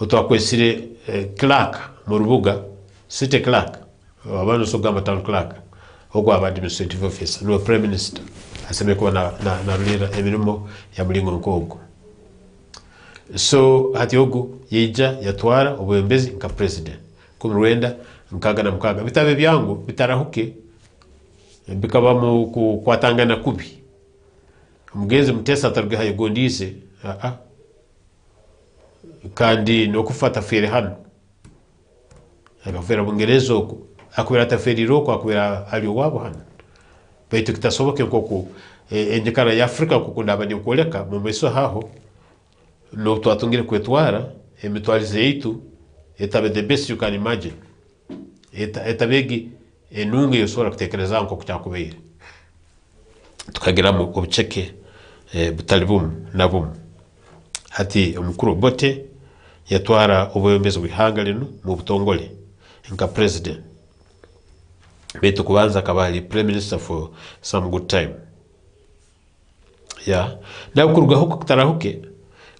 otwakwesire clerk mu Rubuga city clerk abantu sogamba town clerk ogwa administrative officer no prime minister asemeko na lira emirimo ya mulingo nkogo. So hati ogu yija yatwara obuyembezi nka president kumurwenda nkagana mukaga bitabe byangu bitarahuke bikaba mu kwatangana kubi Mugenzi Mutesa atarwe hayigondise kandi no kufata fere hano akafera bungerezo akubera taferiro kwa akubera ali wabo hano baitu kitasoboke nkoko endekara ya Afrika kukunda abanyokoleka mu meso haho no twatungire kwetwara emitwalize yitu etabe the best you can imagine etabegi enunge yosora kutekereza nko kucyakubera tukagira mu obuceke butalibumu nabumu hati omukuru bote yatwara obuyembezi bwihanga lino mu butongole nka president beto kubanza kabali prime minister for some good time na kurugaho kutarahuke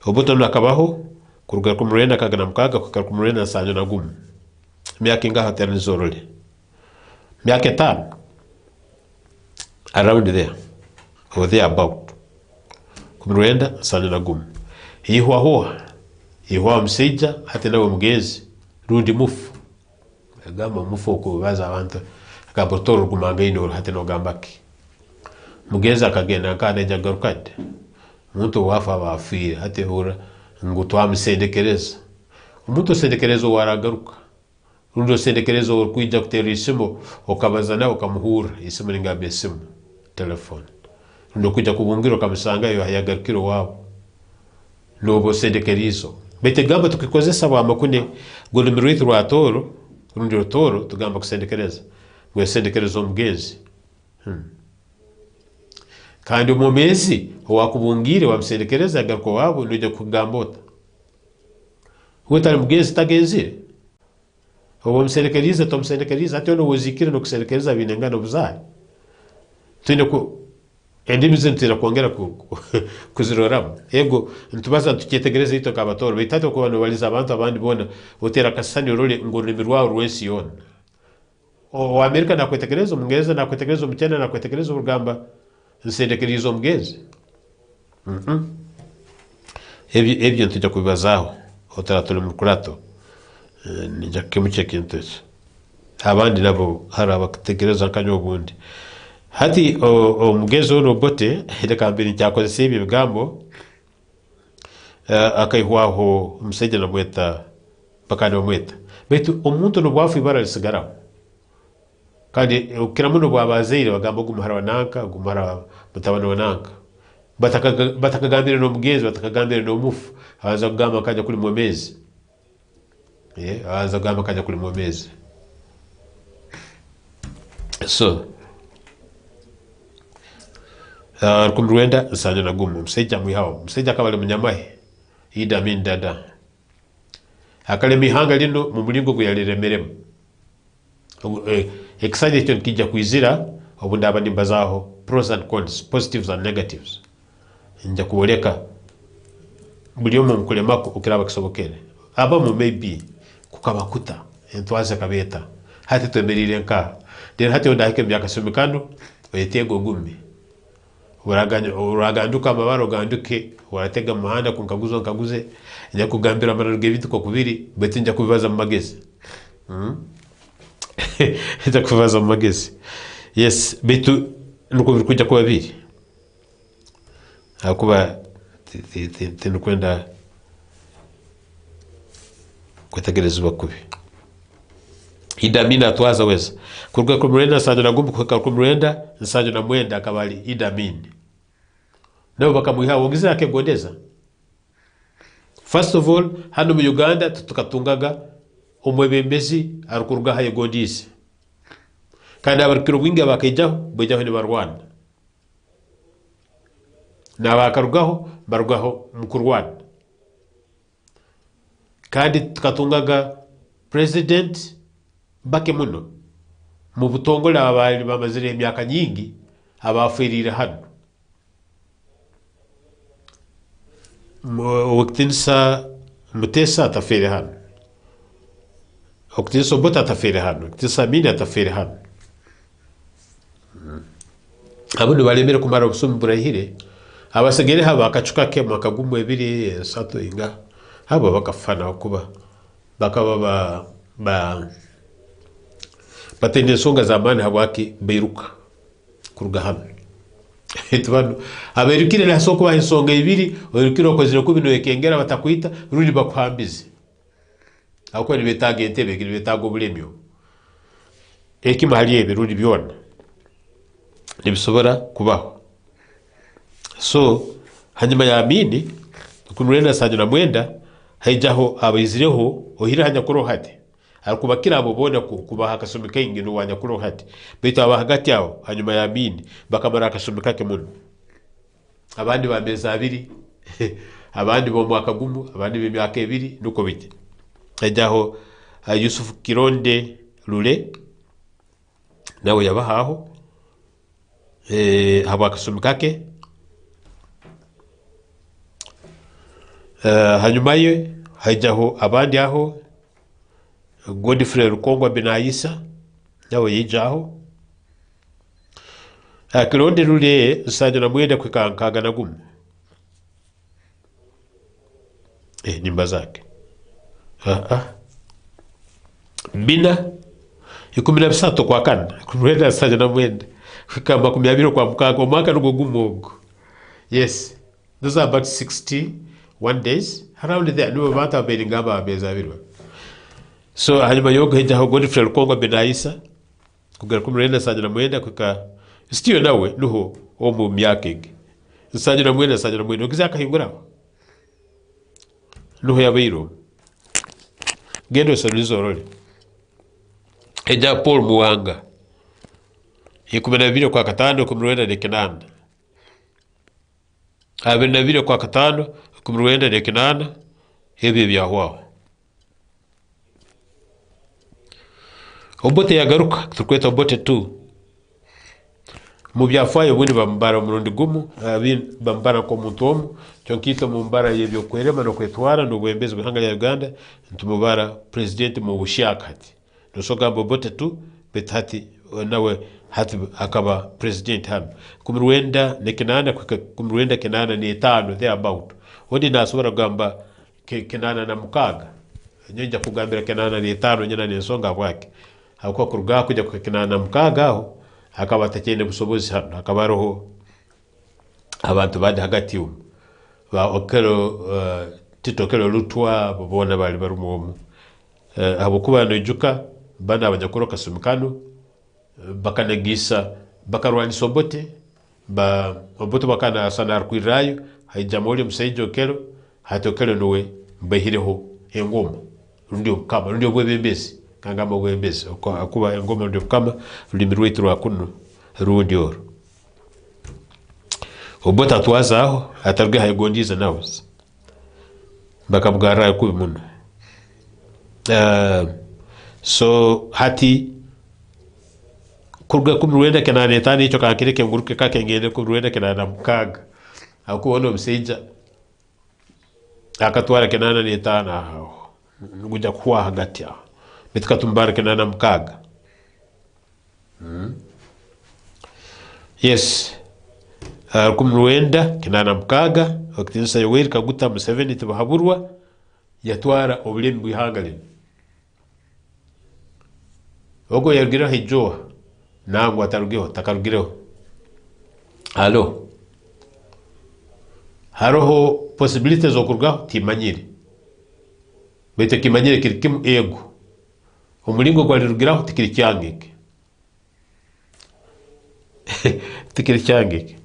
obuto nakabaho kuruga kumurenda kagana mukaga kumurenda sanyo na gumu myaka inga hatani zorole myaka 5 around there or there about kumurenda sanyo na gumu ihwa mseja hati nawe mugezi rundi mufu agamba mufu ko baza abantu akabotoro kumagaino hati no gambaki mugezi akagenda akaneja garukade muntu wafa bafire hati hura ngutwa msendekereza umuntu sendekerezo waragaruka rundo sendekerezo urkuija kuterisimo okabazana okamuhura isimo lingabe simu telefone rundo kuja kubungiro kamisanga yo hayagarukiro wabo nobo sendekerizo bete gamba tukikozesa ba makune golumiro rwa toro rundo toro tugamba kusendekereza gwe sendekerezo mugezi kandi umumezi wakubungire wamsendekereza agaruko wabo nuje kugambota utari mugezi tagenzire obo msendekereza tomsendekereza ate no wozikire no kusendekereza binengano buzari twine ko endimize ntira kongera kuziroramu ego ntubaza tukitegereza ito kabatoro bitato ko bano baliza abantu abandi bona utera kasani role ngoro nimirwa rwensi yona o Amerika nakwetegereza mungeza nakwetegereza mutena nakwetegereza urugamba nsendekerizo mugezi ebyo ntijya kubibazaho otaratole mu kurato nijya kemuche kinteso abandi nabo hari abategereza kanyo bundi hati omugezo no bote reka mbere cyakoze sibi bigambo akaihwaho umuseje na mweta bakandi mweta betu omuntu no bwafu ibara lisigara kandi ukira muno bwabazeire bagamba gumara wananka gumara mutabano wananka batakagambira no mugezi batakagambira no mufu abaza kugamba kajya kuri mwemezi abaza kugamba kajya kuri mwemezi so kumruenda nsanya na gumu mseja mwihawo mseja kabale munyamahe ida mindada akale mihanga lino mu mulingo guyaliremeremu excited kijja kuizira obunda nimba zaho pros and cons, positives and negatives. Nja kuoleka buli omu mukulemako okiraba kisobokere. Abamu maybe kukabakuta entwaze kabeta hati twemerire nka then hati ondahike myaka 15 oyetego gumi uraganduka amabaro ganduke waratega muhanda kunkaguze njya kugambira amararuge bintu ko kubiri beti njya kubibaza mu magezi njya kubibaza mu magezi. Yes, bitu nuko bikujya kuba biri akuba tinukwenda kwetagereza bakubi idamina twaza weza kurwa kumurenda sanjo na gumbu kwa kumurenda sanjo na mwenda akabali idamini nabo bakamuha wongeza yake godeza. First of all hano mu Uganda tukatungaga umwebembezi arukurwa haye godisi kandi abarikiro gwinga bakajaho bwejaho ni barwana na barugaho mukurwana kandi tukatungaga president bake muno mu butongole abali bamazire emyaka nyingi abafirira hano waktinsa mutesa atafere hano waktinsa bota atafere hano waktinsa mina atafere hano abundu balemere kumara busumi burahire abasegere haba akacuka ke makagumu ebiri sato inga haba bakafana kuba bakaba batende songa zamani habaki beiruka kuruga hano etubano aberukire na soko bahisonga ibiri orukiro kozire kubino ekengera batakwita ruri bakwambize akwa nibetaga entebe nibetaga obulemyo ekimahali ebiruri byona nibisobora kubaho. So hanyuma ya amini kunurenda sanjo na mwenda haijaho abayizireho ohira hanya kurohate akubakira abo bona kubaha akasomeka ingino wanya kurohate beto aba hagati yao hanyuma ya amini bakamara akasomeka ke muno abandi bameza abiri abandi bo mwaka gumu abandi b'imyaka 2 nuko bite haijaho Yusuf Kironde Lule nawe yabahaho haba akasomeka ke hanyuma ye haijaho abandi aho Godfrey Rukongwa Benayisa nawe yijaho Kironde Lule sanjo na mwenda kwikankaga na gumu nimba zake bina 17 kwa kana kumwenda sanjo na mwenda kwikamba 20 kwa mukaga omwaka nugugumogo. Yes, those are about 61 days around there no bata beringamba abeza birwa. So hanyuma yoga hijaho Godfrey Rukongwa Benayisa kugera kumurenda sanjo na mwenda kwika stiyo nawe nuho omu myakege sanjo na mwenda ukizaka hinguraho nuho yabeiro gendo sonizorole eja Paul Muwanga 12 kwa 5 kumurenda de Kinana 22 kwa 5 kumurenda de Kinana hebe byahwaho Obote yagaruka tukweta Obote 2 mu byafaye ubundi bambara umurundi gumu bambara ko mutomo cyonkito mumbara yebyo kwerema no kwetwara no bwembezwe hanga ya Uganda ntumubara president mu bushakati no sogambo Obote 2 betati nawe hati akaba president hano kumurwenda ne Kinana kumurwenda Kinana ni 5 there about wodi nasubira gamba Kinana na mukaga nyenja kugambira Kinana ni 5 nyina ni songa bwake akwa kuruga kujya ku Kinana mukaga aho akaba takende busobozi hano akabaroho abantu bandi hagati ba okero titokero lutwa bobona bali barumomu abo kubano ijuka bana abanyakoro kasumikano bakanagisa bakarwani Obote ba Obote bakana sanar kwirayo haijamole musaijo okero hatokero nowe bahireho engoma ndio bwebembezi kangamba bwembezi akuba engoma ndio kama limirwetu rwakuno rundi oro Obote atwaza aho atarga hayigondiza nawe bakabwara kubimuno so hati kuruga 15 icho kakireke nguruke kakengende 15 akuona omusejja akatwara 85 aho nguja kuwa hagati aho betukatumbara 86. Yes, 1986 okitinisa Yoweri Kaguta Museveni tibahaburwa yatwara obulemi bwihanga lino. Ogo yarugireho hijoa nangu atarugireho takarugireho. Haroho possibilities okurugaho timanyire. Bete kimanyire kiri kimu ego. Omulingo gwalirugiraho tikiri kyangeke. Tikiri kyangeke.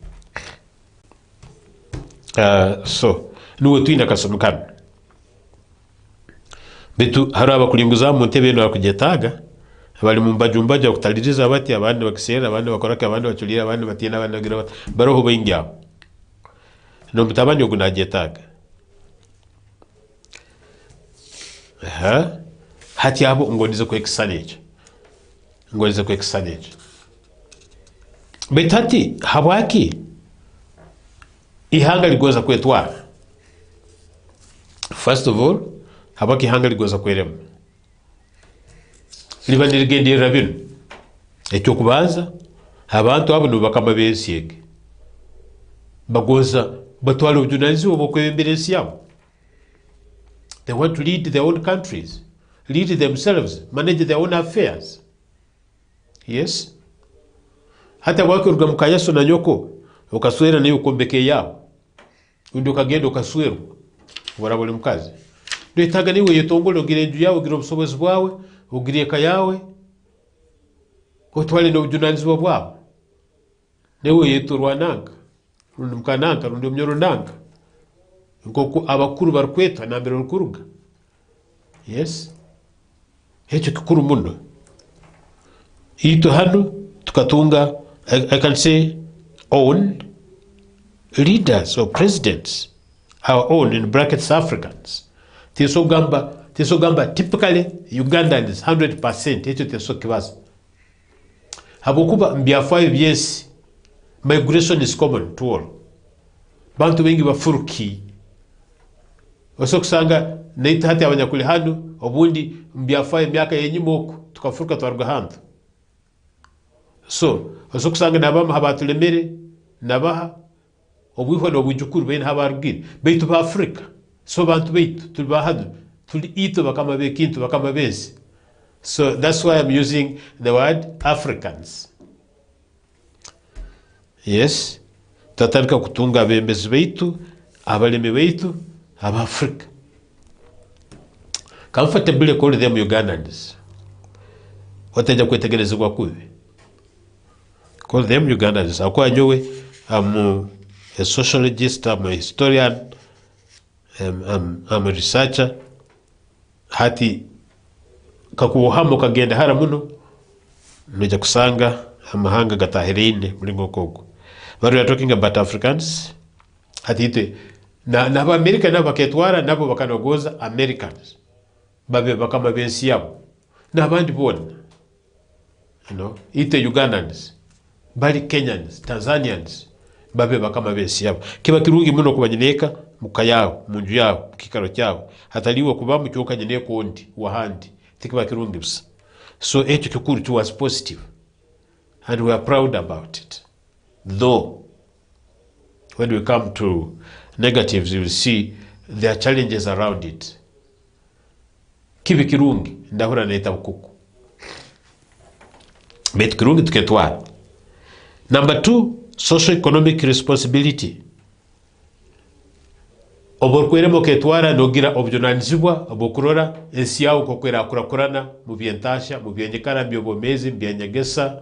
So nuwe tuina kasomukana. Betu haro abakulinguza mu ntebe no akujetaga bali mu mbajumbaje okutaliriza bati abandi bakisera abandi bakoraka abandi bachulira abandi batina abandi bagira baroho bayingia no mutabanyo gunajetaga hati abo ngonize ku exaneje betati habaki ihanga ligoza kwetwara. First of all habaki ihanga ligoza kwerema liba nirigendera bino ekyo kubanza abantu abo bakama bensiyege bagoza batwala obujunanzi obokwebemberesi yabo. They want to lead their own countries, lead themselves, manage their own affairs. Yes, hata wakiruga mukayaso na nyoko ukaswera nayo kombeke yabo undo kagenda ukaswera warabole mukazi ndo itaga niwe yetongolo girenju yawe giro busobozi bwawe ugirieka yawe otwale no bujunanzi bwabo newe yeturwa nanga mkananga ndo mnyoro nanga ngoko abakuru barkweta nambere rukuruga. Yes, hecho kikuru muno ito hano tukatunga I can say own leaders or presidents, our own in brackets Africans. Tisogamba typically Ugandans 100% echo teso kibaza. Habokuba mbiafayo byesi migration is common to all. Bantu bengi bafuruki. Osokusanga neita hati abanyakuli hano obundi mbiafayo myaka yenyimoko tukafuruka twarwa hantu. So osokusanga nabama habatulemere nabaha obwiho no bujukuru bene habarugire beitu ba Afrika. So bantu beitu tulibahadu tuli ito bakama bekintu bakama bese. So that's why I'm using the word Africans. Yes, tatarika kutunga bembezi beitu abaleme beitu aba Afrika. Comfortably call them Ugandans. Wataja kwetegerezebwa kubi. Call them Ugandans. Akwa nyowe I'm a sociologist, I'm a historian, I'm a researcher. Hati kakuhamo kagenda hara muno nija kusanga amahanga gatahirine mulingo koko. But we are talking about Africans. Hati ite na ba America na baketwara nabo bakanogoza Americans. Babe bakama bensi yabo. Na bandi bona. You know, ite Ugandans, bali Kenyans, Tanzanians. Babe bakama bensi yabo. Kiba kirungi muno kubanyineka mukayawo munju yawo mukikaro cyawo hataliwo kuba mucyoka nyine kondi wahandi tikiba kirungi busa. So echo kikuru to was positive and we are proud about it. Though when we come to negatives you will see there are challenges around it. Kibi kirungi ndahura neta bukuku bet kirungi tuketwara. Number 2, socio-economic responsibility. Oborkwere ketwara nogira objonanzibwa obokurora ensi yawo kokwera kurakurana mu byentasha mu byenyekara byobomezi byenyegesa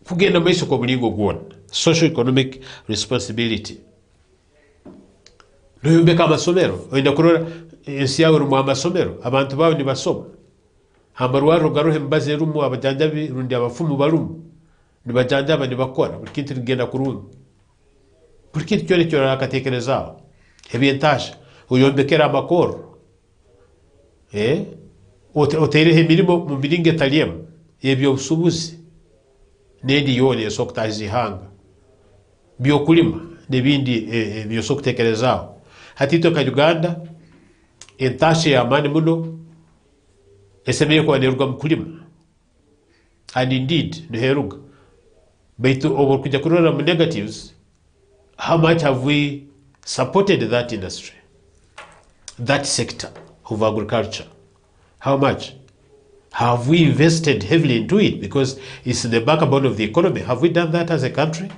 kugenda maiso ko bulingo gwona. Socio-economic responsibility. Noyumbeka amasomero oinda kurora ensi yawo mu amasomero abantu bawo ni basoma hamarwaro garohe mbaze rumu abajanjabi rundi abafumu barumu ni bajanjaba ni bakora bukintu ngenda kurungi bukintu cyone cyo akatekerezaho ebyentasha uyombekera amakoro oterehe mirimo mu biringe taliyemu ebyo busubuzi nendi yone esokutazi hanga byokulima nebindi byosokutekerezao hatito ka Uganda entashe ya mani muno esemeye kwa neruga mkulima and indeed neheruga baitu over kuja kurora mu negatives. How much have we supported that industry, that sector of agriculture? How much have we invested heavily into it because it's the backbone of the economy? Have we done that as a country?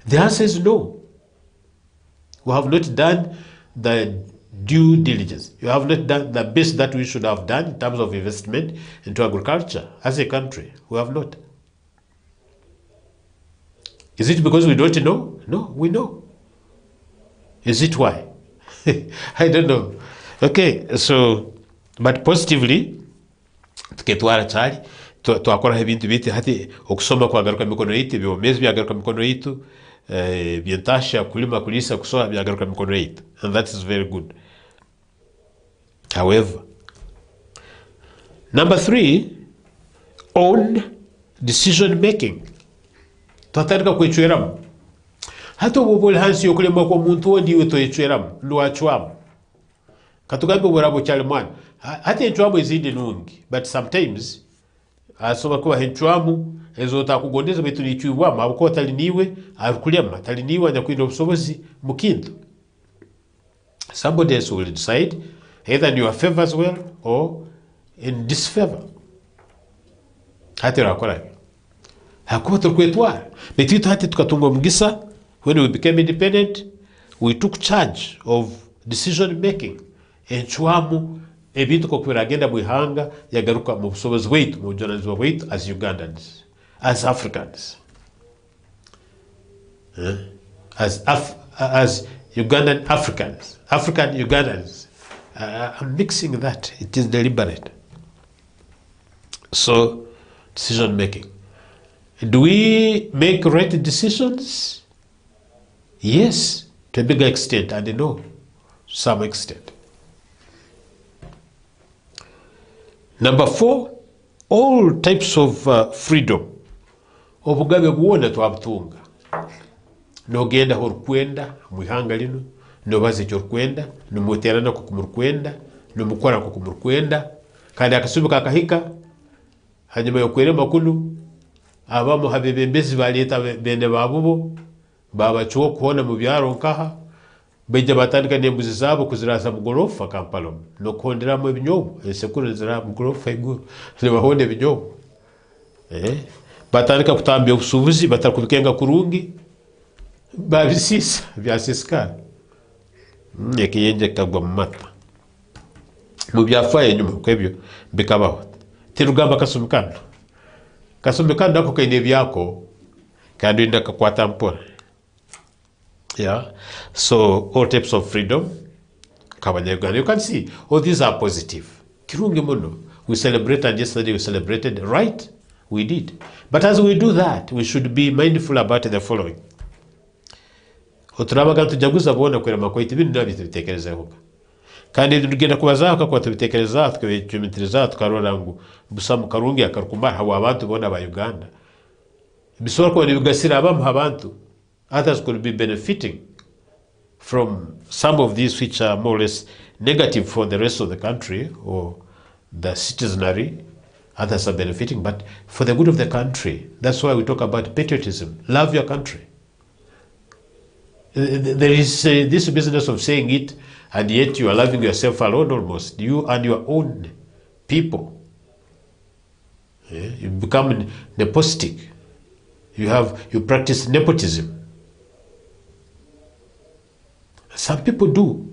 The answer is no. We have not done the due diligence. You have not done the best that we should have done in terms of investment into agriculture as a country. We have not. Is it because we don't know? No, we know. Is it why? I don't know. Okay, so, but positively, tuketwara chali, twakora ebintu biti hati okusoma kwagaruka mikono yitu, byomezi byagaruka mikono yitu, byentasha kulima kulisa kusoma byagaruka mikono yitu, and that is very good. However, number 3, own decision making. Twatandika kwechweramu hata obubole hansi yokulema kwa muntu wondi weto yechweramu lwachwamu katugambe borabo cyale mwana hata enchwamu ezindi nungi but sometimes asoba kuba enchwamu ezota kugondeza betu nichwibwa mabuko taliniwe akulema taliniwe nyakwinda obusobozi mukintu. Somebody else will decide either in your favor as well or in disfavor. Hata rakora hakuwa tukwetwara betu hati tukatunga mugisa. When we became independent, we took charge of decision making. Enchwamu ebintu kokwera agenda mwihanga yagaruka mu busobozi bwaitu mu journalism bwaitu as Ugandans, as Africans, as Ugandan Africans, African Ugandans. I'm mixing that. It is deliberate. So, decision making. Do we make right decisions? Yes, to a bigger extent, and no, to some extent. Number 4, all types of freedom. Obugabe buona twabutunga. Nogenda horukwenda mwihanga lino, nobaze cyorkwenda, numuterana ko kumurkwenda, numukora ko kumurkwenda, kandi akasubuka akahika hanyuma yokwere makulu abamo habebembezi baleta bene babubo babachuo kuona mu byaro nkaha beje batandika nembuzi zabo kuzirasa mu gorofa Kampala no konderamo ebinyobo esekuru zira mu gorofa iguru ne bahonde ebinyobo batandika kutambya obusubuzi batakubikenga kurungi babisisa byasiskana yekiyenje kagwa mu mata mu byafaye nyuma kwebyo bikabaho tirugamba kasumikana nako kaine byako kandi ndakakwata mpora. Yeah, so all types of freedom. You can see all these are positive. Kirungi muno. We celebrated, and yesterday we celebrated, right? We did. But as we do that, we should be mindful about the following. Oturabaga tujaguza bona kwera makoiti bintu nabitekerezeho. Kandi tugenda kubazaka kwa tubitekereza tukabicumitiriza tukarora ngo busamu karungi akarukumara hawa abantu bona ba Uganda. Bisora ko bigasira abamu abantu. Others could be benefiting from some of these which are more or less negative for the rest of the country or the citizenry. Others are benefiting, but for the good of the country. That's why we talk about patriotism. Love your country. There is this business of saying it, and yet you are loving yourself alone almost. You and your own people. You become nepotistic. You practice nepotism. Some people do.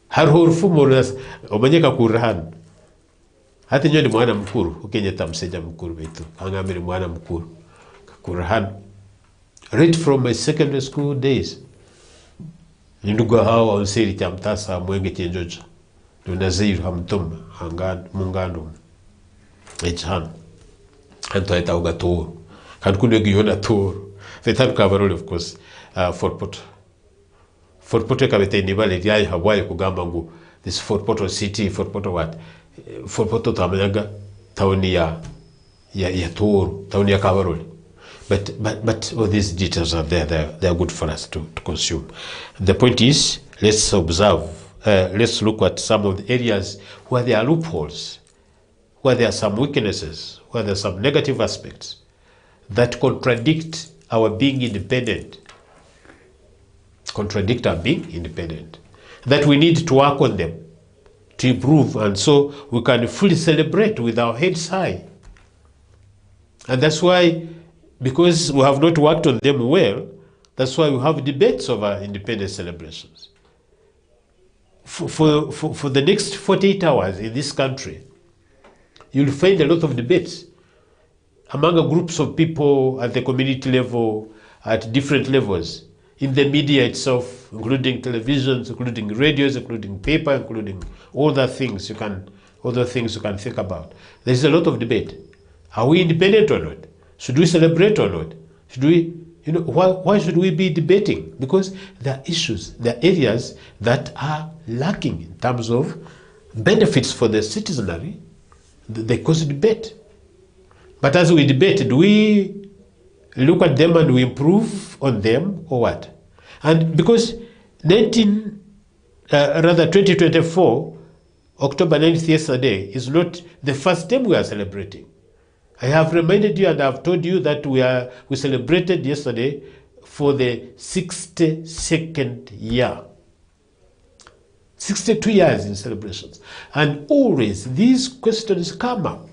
Harufu moras omanyeka kurahanu. Hati nyo ni mwana mkuru. Ukenyeta mseja mkuru betu. Angamiri mwana mkuru. Kakurahanu. Right from my secondary school days. Ninduga hawa unsiri chamtasa mwenge chenjoja. Nunaziru hamtuma. Mungandum. Echanu. Hantu haita uga toro. Kankundu yona toro. The time coverall of course. Fort Portal. Fort Portal kabete nibale lyai Hawaii kugamba ngu this Fort Portal city, Fort Portal what? Fort Portal tamanyaga taoni ya ya Toro, tauni ya Kabarole. But all these details are there. They are good for us to consume. The point is, let's observe. Let's look at some of the areas where there are loopholes, where there are some weaknesses, where there are some negative aspects that contradict our being independent. Contradict our being independent. That we need to work on them to improve, and so we can fully celebrate with our heads high. And that's why, because we have not worked on them well, that's why we have debates over independence celebrations. For the next 48 hours in this country, you'll find a lot of debates among groups of people at the community level, at different levels, in the media itself, including televisions, including radios, including paper, including all the things you can think about. There's a lot of debate. Are we independent or not? Should we celebrate or not? Should we, why should we be debating? Because there are issues, there are areas that are lacking in terms of benefits for the citizenry. They cause debate. But as we debate, do we look at them and we improve on them or what? And because 2024, October 9th yesterday, is not the first time we are celebrating. I have reminded you and I have told you that we celebrated yesterday for the 62nd year. 62 years in celebrations. And always these questions come up.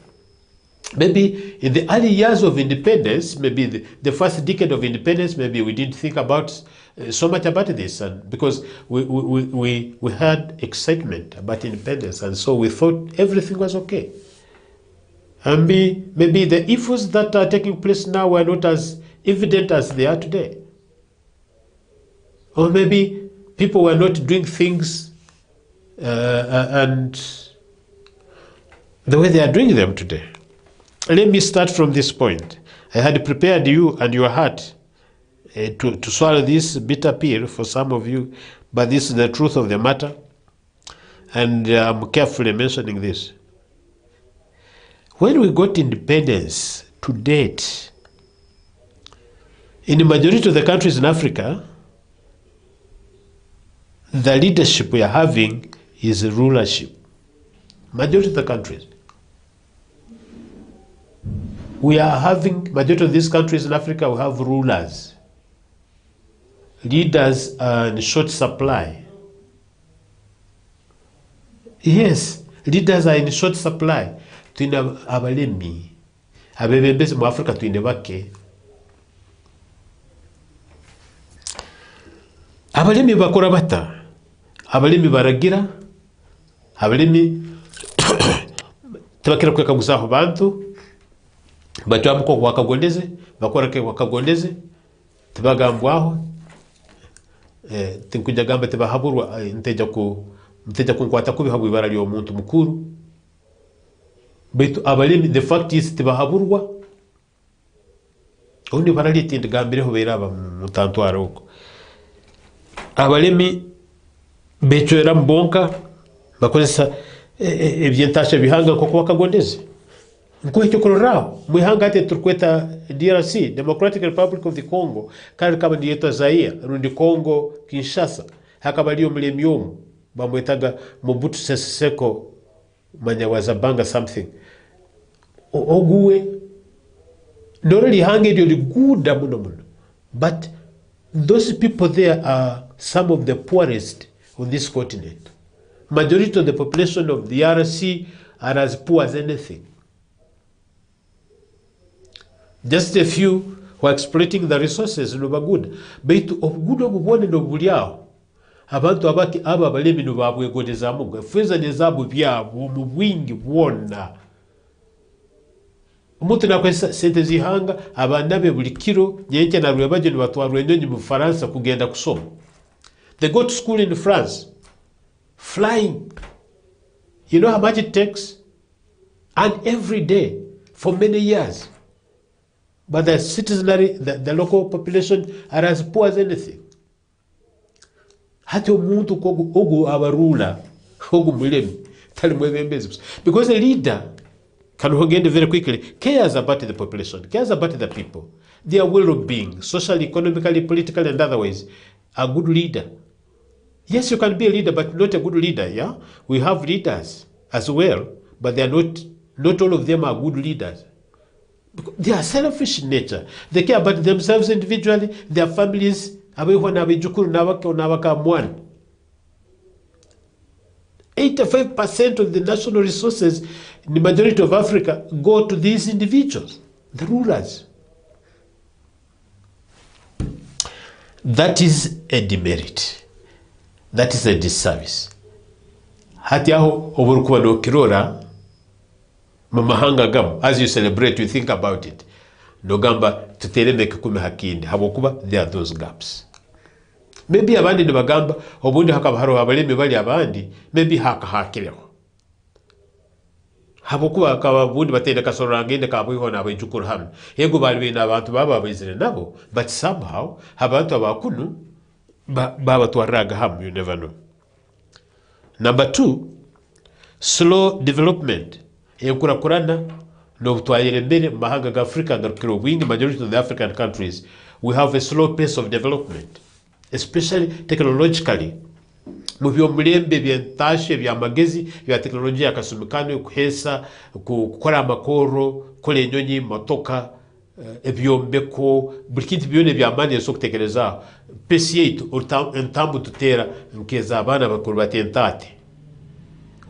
Maybe in the early years of independence, maybe the first decade of independence, maybe we didn't think about so much about this, and because we had excitement about independence, and so we thought everything was okay. And maybe the evils that are taking place now were not as evident as they are today. Or maybe people were not doing things and the way they are doing them today. Let me start from this point. I had prepared you and your heart to swallow this bitter pill for some of you, but this is the truth of the matter, and I'm carefully mentioning this. When we got independence to date, in the majority of the countries in Africa, the leadership we are having is rulership. Majority of the countries. We are having, majority of these countries in Africa, we have rulers. Leaders are in short supply. Yes, leaders are in short supply. Tuine abalemi. Abebembezi mu Africa tuine bake. Abalemi bakora bata. Abalemi baragira. Abalemi tebakira kweka gusaho bantu. Batu amuko wakagondeze, bakora ke wakagondeze. Tebagambwaho. Tinkuja gamba tebahaburwa nteja kunkwata kubi habu ibara lyo muntu mukuru. Betu abalimi, the fact is tibahaburwa. Undi baraliti ndigambireho beiraba mutantwara uko. Abalimi bechwera mbonka bakozesa ebyentasha bihanga koko bakagondeze. Nko icyo kororao mwihanga ate turkweta DRC, Democratic Republic of the Congo, kandi kama ndiyeta Zaire, rundi Congo, Kinshasa, hakaba liyo mlemyomu bamwetaga Mobutu Sese Seko Manyawazabanga something. Oguwe Norali hange li guda muno. But those people there are some of the poorest on this continent. Majority of the population of the RC are as poor as anything. Just a few who are exploiting the resources no good. But of good of one no buliao. Abantu abaki aba balemi no babwegodeza mungu. Feza nezabu byabo mu bwingi bwonna. Omuntu nakwesa sente zihanga abana be buli kiro nyenke na rwebaje ni batwarwe enyonyi mu Faransa kugenda kusoma. They go to school in France. Flying. You know how much it takes? And every day for many years. But the citizenry, the local population are as poor as anything. Hati omuntu ogu abarula, ogu mulemi, tali mwebembezi. Because a leader Kanuhongende very quickly, cares about the population, cares about the people, their well-being, socially, economically, politically, and other ways. A good leader. Yes, you can be a leader, but not a good leader, yeah? We have leaders as well, but they are not all of them are good leaders. They are selfish in nature. They care about themselves individually, their families. 85% of the national resources in the majority of Africa go to these individuals, the rulers. That is a demerit. That is a disservice. Hati aho oburukuba no kirora mamahanga gamu, as you celebrate, you think about it. Nogamba tuteremeke kume hakindi habokuba there are those gaps. Maybe abandi nibagamba obundi hakaba haro abalemi bali abandi maybe hakahakireho. Habokuba akaba bundi batenda kasoro ngende kabwiho nabajukuru hamwe. Yego bali bina abantu baba bazire nabo, but somehow abantu abakunu baba twaraga hamwe, you never know. Number 2, slow development. Ekurakurana no butwayire mbere mahanga ga Africa ngarukiro wingi majority of the African countries we have a slow pace of development, especially technologically. Mu by'omulembe byentashe byamagezi bya teknolojia yakasumikano kuhesa gukora amakoro kole enyonyi motoka ebyombeko buri kintu byone byamani so kutekereza PC8 entambu tutera nkeza abana bakuru batentate.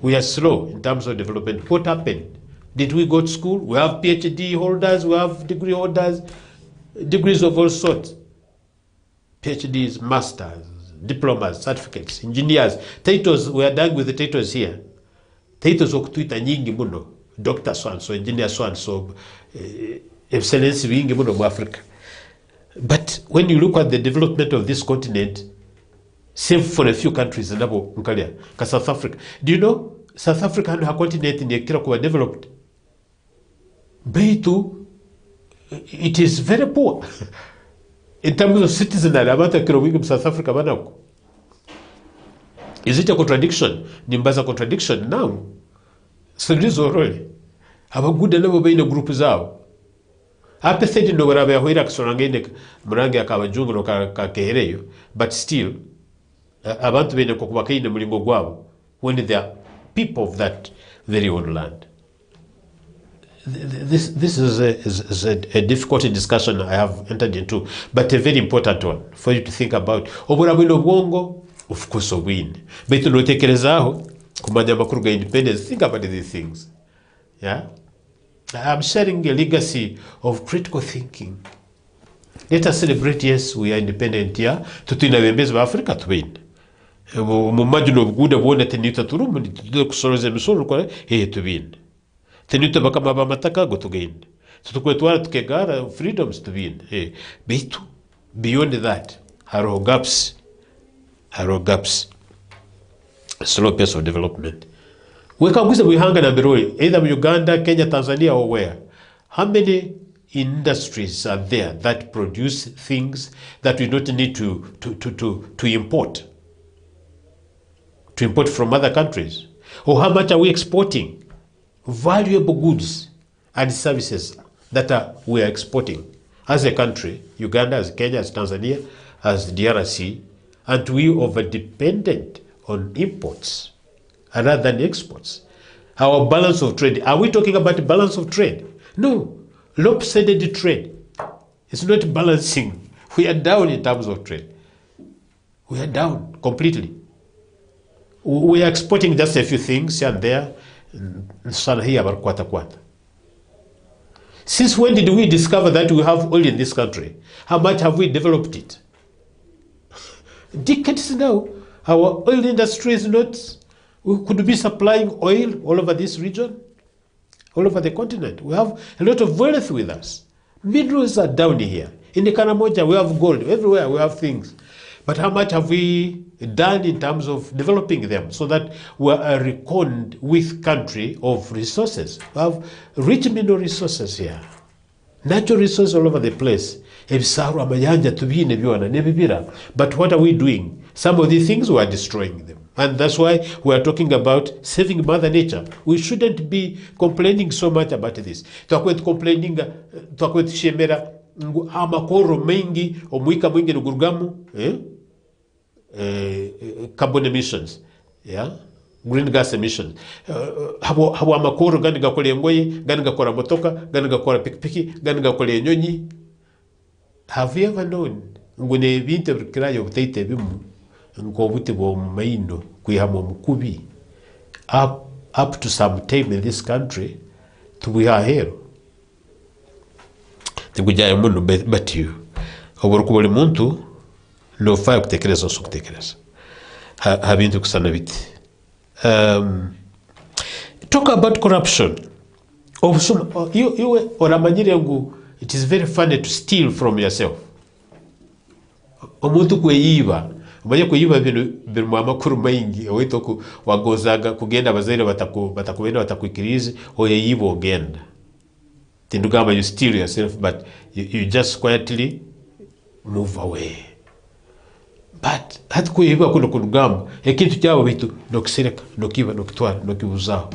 We are slow in terms of development. What happened? Did we go to school? We have PhD holders, we have degree holders, degrees of all sorts. PhDs, masters, diplomas, certificates, engineers, titles. We are done with the titles here. Titles okutuita nyingi muno. Doctor so and so, engineer so and so, excellency wingi muno mu Africa. But when you look at the development of this continent, save for a few countries, nabo nkalia ka South Africa. Do you know South Africa and her continent in the kuwa developed? Beitu, it is very poor in terms of citizenry. Abata kiro wingi South Africa banako. Is it a contradiction? Nimbaza contradiction now. So this is really abagude nabo beine group zao. Apethedi no warabe yahoira kusorangene murange akabajungu no ka kehereyo, but still abantu bene ko kubakaine mulingo gwabo when they are people of that very own land. This is a difficult discussion I have entered into, but a very important one for you to think about. Obura bwino bwongo, of course win. But no tekerezaho kumanya makuru ga independence. Think about these things. Yeah, I'm sharing a legacy of critical thinking. Let us celebrate, yes, we are independent here. Tutina bembezi ba Africa to win. Mumajino buguda bwone tenita turumu nitude kusoroza emisoro kwa to win. Tenita bakama bamataka go to gain. Tutukwetwara tukegara freedoms to win. Bitu beyond that, haro gaps, slow pace of development. We can hanga na biroi either Uganda, Kenya, Tanzania, or where. How many industries are there that produce things that we don't need to import? To import from other countries? Or how much are we exporting? Valuable goods and services that we are exporting as a country, Uganda, as Kenya, as Tanzania, as DRC, and we over-dependent on imports rather than exports. Our balance of trade, are we talking about balance of trade? No, lopsided trade. It's not balancing. We are down in terms of trade. We are down completely. We are exporting just a few things here and there. Since when did we discover that we have oil in this country? How much have we developed it? Decades now. Our oil industry is not, we could be supplying oil all over this region, all over the continent. We have a lot of wealth with us. Minerals are down here. In the Karamoja, we have gold. Everywhere we have things. But how much have we done in terms of developing them so that we are a reckoned with country of resources? We have rich mineral resources here. Natural resources all over the place. But what are we doing? Some of these things we are destroying them. And that's why we are talking about saving Mother Nature. We shouldn't be complaining so much about this. Twakwet complaining, twakwet shemera amakoro mengi omwika mwingi nugurugamu carbon emissions, yeah, green gas emissions. Habo amakoro gani gakole engoye, gani gakora motoka, gani gakora pikipiki, gani gakole enyonyi. Have you ever known ngune binte bikirayo butaite bimu ngo buti bo maino kwihamo mukubi up to some time in this country to be here tigujaye muno batiyo oburukubole muntu no fire kutekereza so kutekereza habintu kusana biti. Talk about corruption. You oramanyire ngo it is very funny to steal from yourself. Omuntu kweyiba umanye kuyiba bintu mu amakuru maingi owito wagozaga kugenda abazaire batakubenda batakwikirize oye yibo ogenda tindugamba you steal yourself but you just quietly move away. But hati kuyiba kuno kugamba ekintu cyabo bitu nokisereka nokiba nokitwara nokibuzaho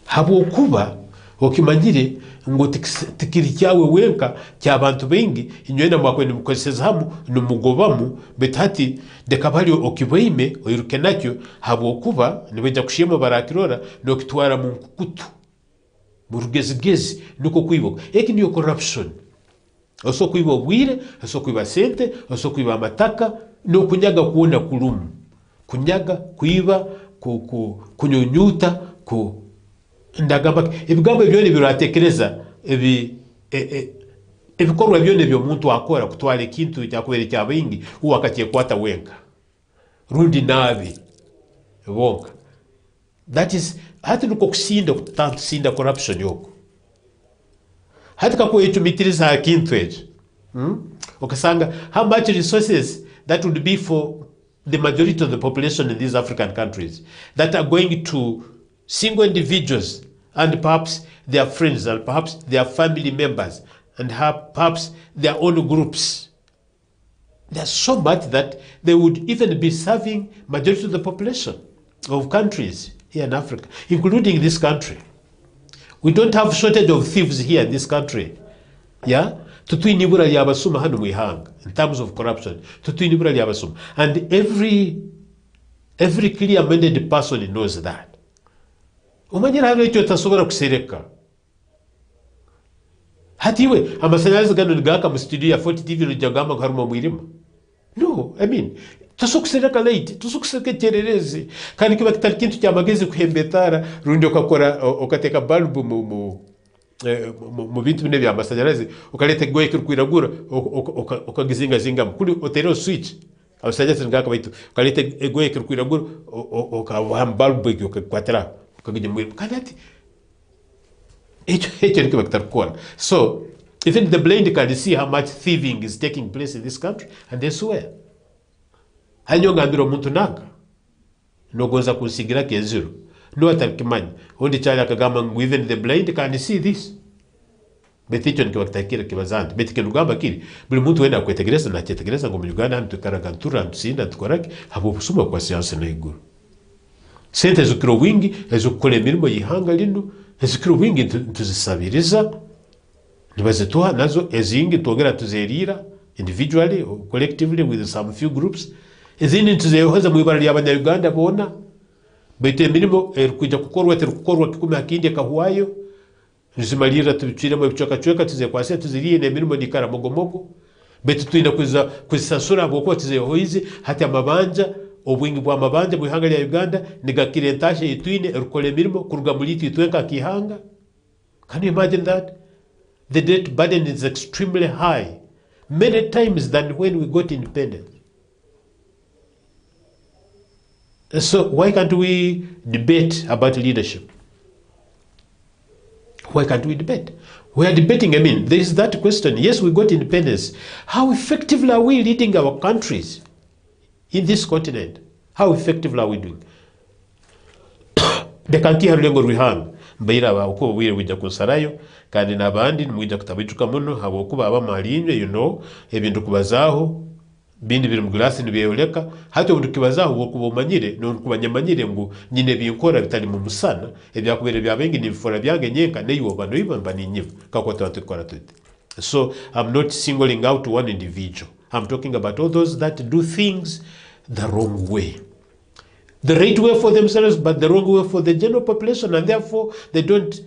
habo kuba okimanyire ngo tikiri cyawe wenka cy'abantu bengi inywena mwakwene mukozeseza hamu numugobamu betati dekabali okiboime oyiruke nacyo habo kuba nibeja kushima barakirora nokitwara mu kukutu mu rugezigezi nuko kwiboka eki niyo corruption. Oso kwiba obwire, oso kwiba sente, oso kwiba amataka no kunyaga kuona kulumu, kunyaga kwiba kunyunyuta ndagamba ibigambo byone biratekereza ibikorwa byone byo muntu akora kutwala ikintu cyakubera cyabingi uwakakiye kwata wenga rundi nabi bonka. That is hati nuko kusinda kutansinda corruption yoko hati kako echumitiriza hakintu ejo okasanga how much resources that would be for the majority of the population in these African countries that are going to single individuals and perhaps their friends and perhaps their family members and perhaps their own groups. There's so much that they would even be serving majority of the population of countries here in Africa, including this country. We don't have shortage of thieves here in this country. Yeah? Tutuinibura yabasuma hanu mwihanga in terms of corruption. Tutuinibura yabasuma. And every clear-minded person knows that. Umanyira hano icyo tasobora kusereka. Hatiwe amasanyarazi gano ngaka mu studio ya 40 TV rujagamba harimo mwirima. No, I mean, tusokusereka late, tusokusereka terereze. Kandi kiba kitari kintu cyamageze kuhembetara rundi okakora okateka bulb mu bintu bine bya amasanyarazi ukaleta goye kirkwiragura okagizinga zinga kuri otero switch. Abasanyarazi ngaka baitu ukaleta goye kirkwiragura okawa bulb okakwatera. So, even the blind can see how much thieving is taking place in this country, and elsewhere. Hanyonga ambiro muntu nanga. No goza kunsigira keziro. No atakimanya. Ondi chali akagamba even the blind can see this. Beticho nikiwakitakira kibazandi. Betike nugamba kiri. Bili muntu wenda kwetegereza na chetegereza ngo mu Uganda hantu karagantura ntusinda tukoraki habo busuma kwa siyanse na iguru. Sente zukiro wingi ezukole mirimo yihanga lino ezukiro wingi tuzisabiriza nibazetuha nazo ezingi twogera tuzerira individually or collectively with some few groups ezindi tuzehoza mu ibara lya Uganda bona bete mirimo erikuja kukorwa kikumi hakindi kahuayo nizimalira tubicire mu bicoka tuzekwase tuziriye ne mirimo dikara mogomogo bete tuina kuzisasura boko tuzehoize hati amabanja obwingi bwa mabanja mu ihanga lya Uganda nigakirentashe yitwine rukole mirimo kuruga muri yitwenka kihanga. Can you imagine that? The debt burden is extremely high, many times than when we got independence. So why can't we debate about leadership? Why can't we debate? We are debating, I mean, there is that question. Yes, we got independence. How effectively are we leading our countries in this continent? How effectively are we doing? The kanki harulengo ruhanga mbaira ba uko wire wija kunsarayo kandi nabandi mwija kutabijuka muno habo kuba aba malinyo ebintu kubazaho bindi biri mu glass nibyoleka hati omuntu kibazaho okuba omanyire n'okubanyamanyire ngu nyine binkora bitali mu musana ebyakubere byabengi nibifora byange nyenka neyo bano ibamba ninyiva kakwata tukora tuti. So I'm not singling out one individual. I'm talking about all those that do things the wrong way. The right way for themselves, but the wrong way for the general population, and therefore they don't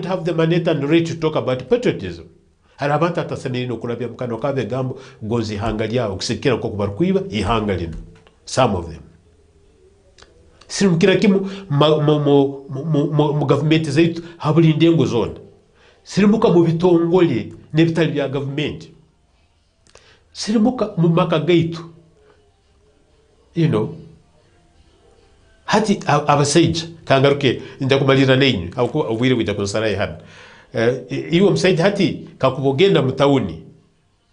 have the mandate and right to talk about patriotism. Harabanta atasemerino kulabya mukano kabe gambo gozi hangalia okusekera ko kubarkuiba ihangalino. Some of them. Sirimukira kimu mu government zaitu habulinde ngo zone. Sirimuka mu bitongole nebitali bya government. Sirimuka mu maka gaitu. You know, hati abasaija kangaruke ndakumalira nenyu abuko obwire wita konsaraye hano iwo msaija hati kakubogenda mutauni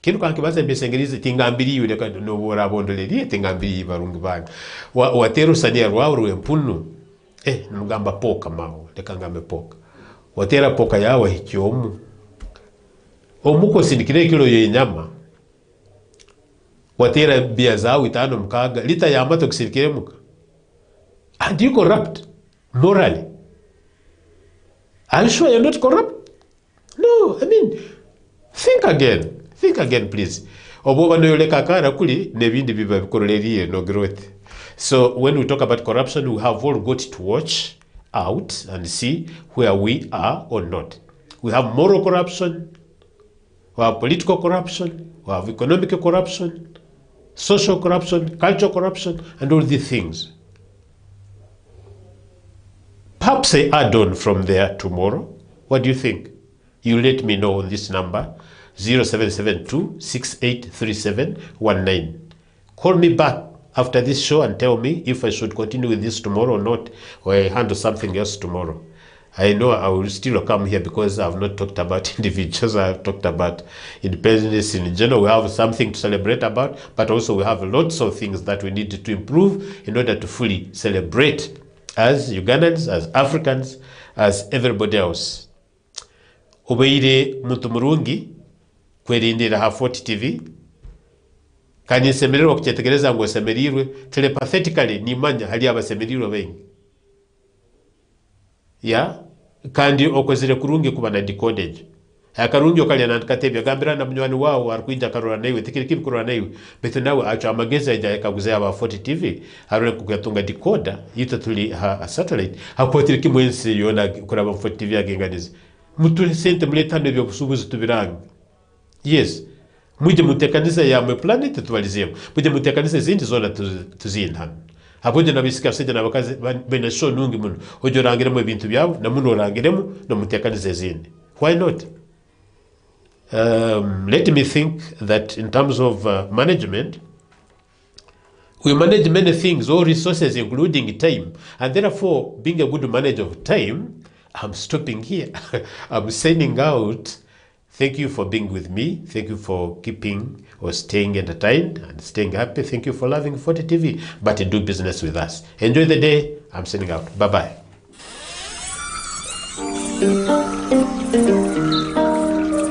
kinu kankibaza mbesengerize tingambiriwe leka no bora bondolerie tingambiri barungu bana watero sania rwawo empunu ngamba poka mawo leka ngambe poka watera poka yawe hikyomu omuko sindikire kilo yenyama watera bia zawe 5 mukaga lita ya amato kusirikire muka. And you corrupt morally? Are you sure you're not corrupt? No, I mean, think again. Think again, please. Oboba no yole kakara kuli nebindi biba bikorelerie no growth. So when we talk about corruption, we have all got to watch out and see where we are or not. We have moral corruption, we have political corruption, we have economic corruption, social corruption, cultural corruption, and all these things. Perhaps I add on from there tomorrow. What do you think? You let me know on this number 0772-683719. Call me back after this show and tell me if I should continue with this tomorrow or not, or I handle something else tomorrow. I know I will still come here because I have not talked about individuals. I have talked about independence in general. We have something to celebrate about, but also we have lots of things that we need to improve in order to fully celebrate as Ugandans, as Africans, as everybody else. Obeire muntu murungi kwerindira ha Fort TV kanye semererwa kuchetegereza ngo semerirwe telepathetically nimanya hali abasemerirwe bengi ya kandi okozere kurungi kuba na decodage akarungi okali nandikatebya gambira na munywani wao arikuija karora naiwe tikiriki kurora naiwe beto nawe acho amageza yakaguze aba Fort TV arole kuyatunga decoder yita tuli ha satellite hakotiriki mwensi yona kuraba Fort TV agenganize mutule sente muletano byo kusubuza tubiranga. Yes, muje mutekanisa ya mwe planet tuwalizemo muje mutekanisa zindi zona tuzinhana hapoje nabisika sije nabakazi bene show nungi muno ojo rangiremo ibintu byabo na muno rangiremo no mutekanisa zindi. Why not? Let me think that in terms of management, we manage many things, all resources, including time, and therefore, being a good manager of time, I'm stopping here. I'm sending out. Thank you for being with me. Thank you for keeping or staying entertained and staying happy. Thank you for loving Fort TV, but do business with us. Enjoy the day. I'm sending out. Bye-bye.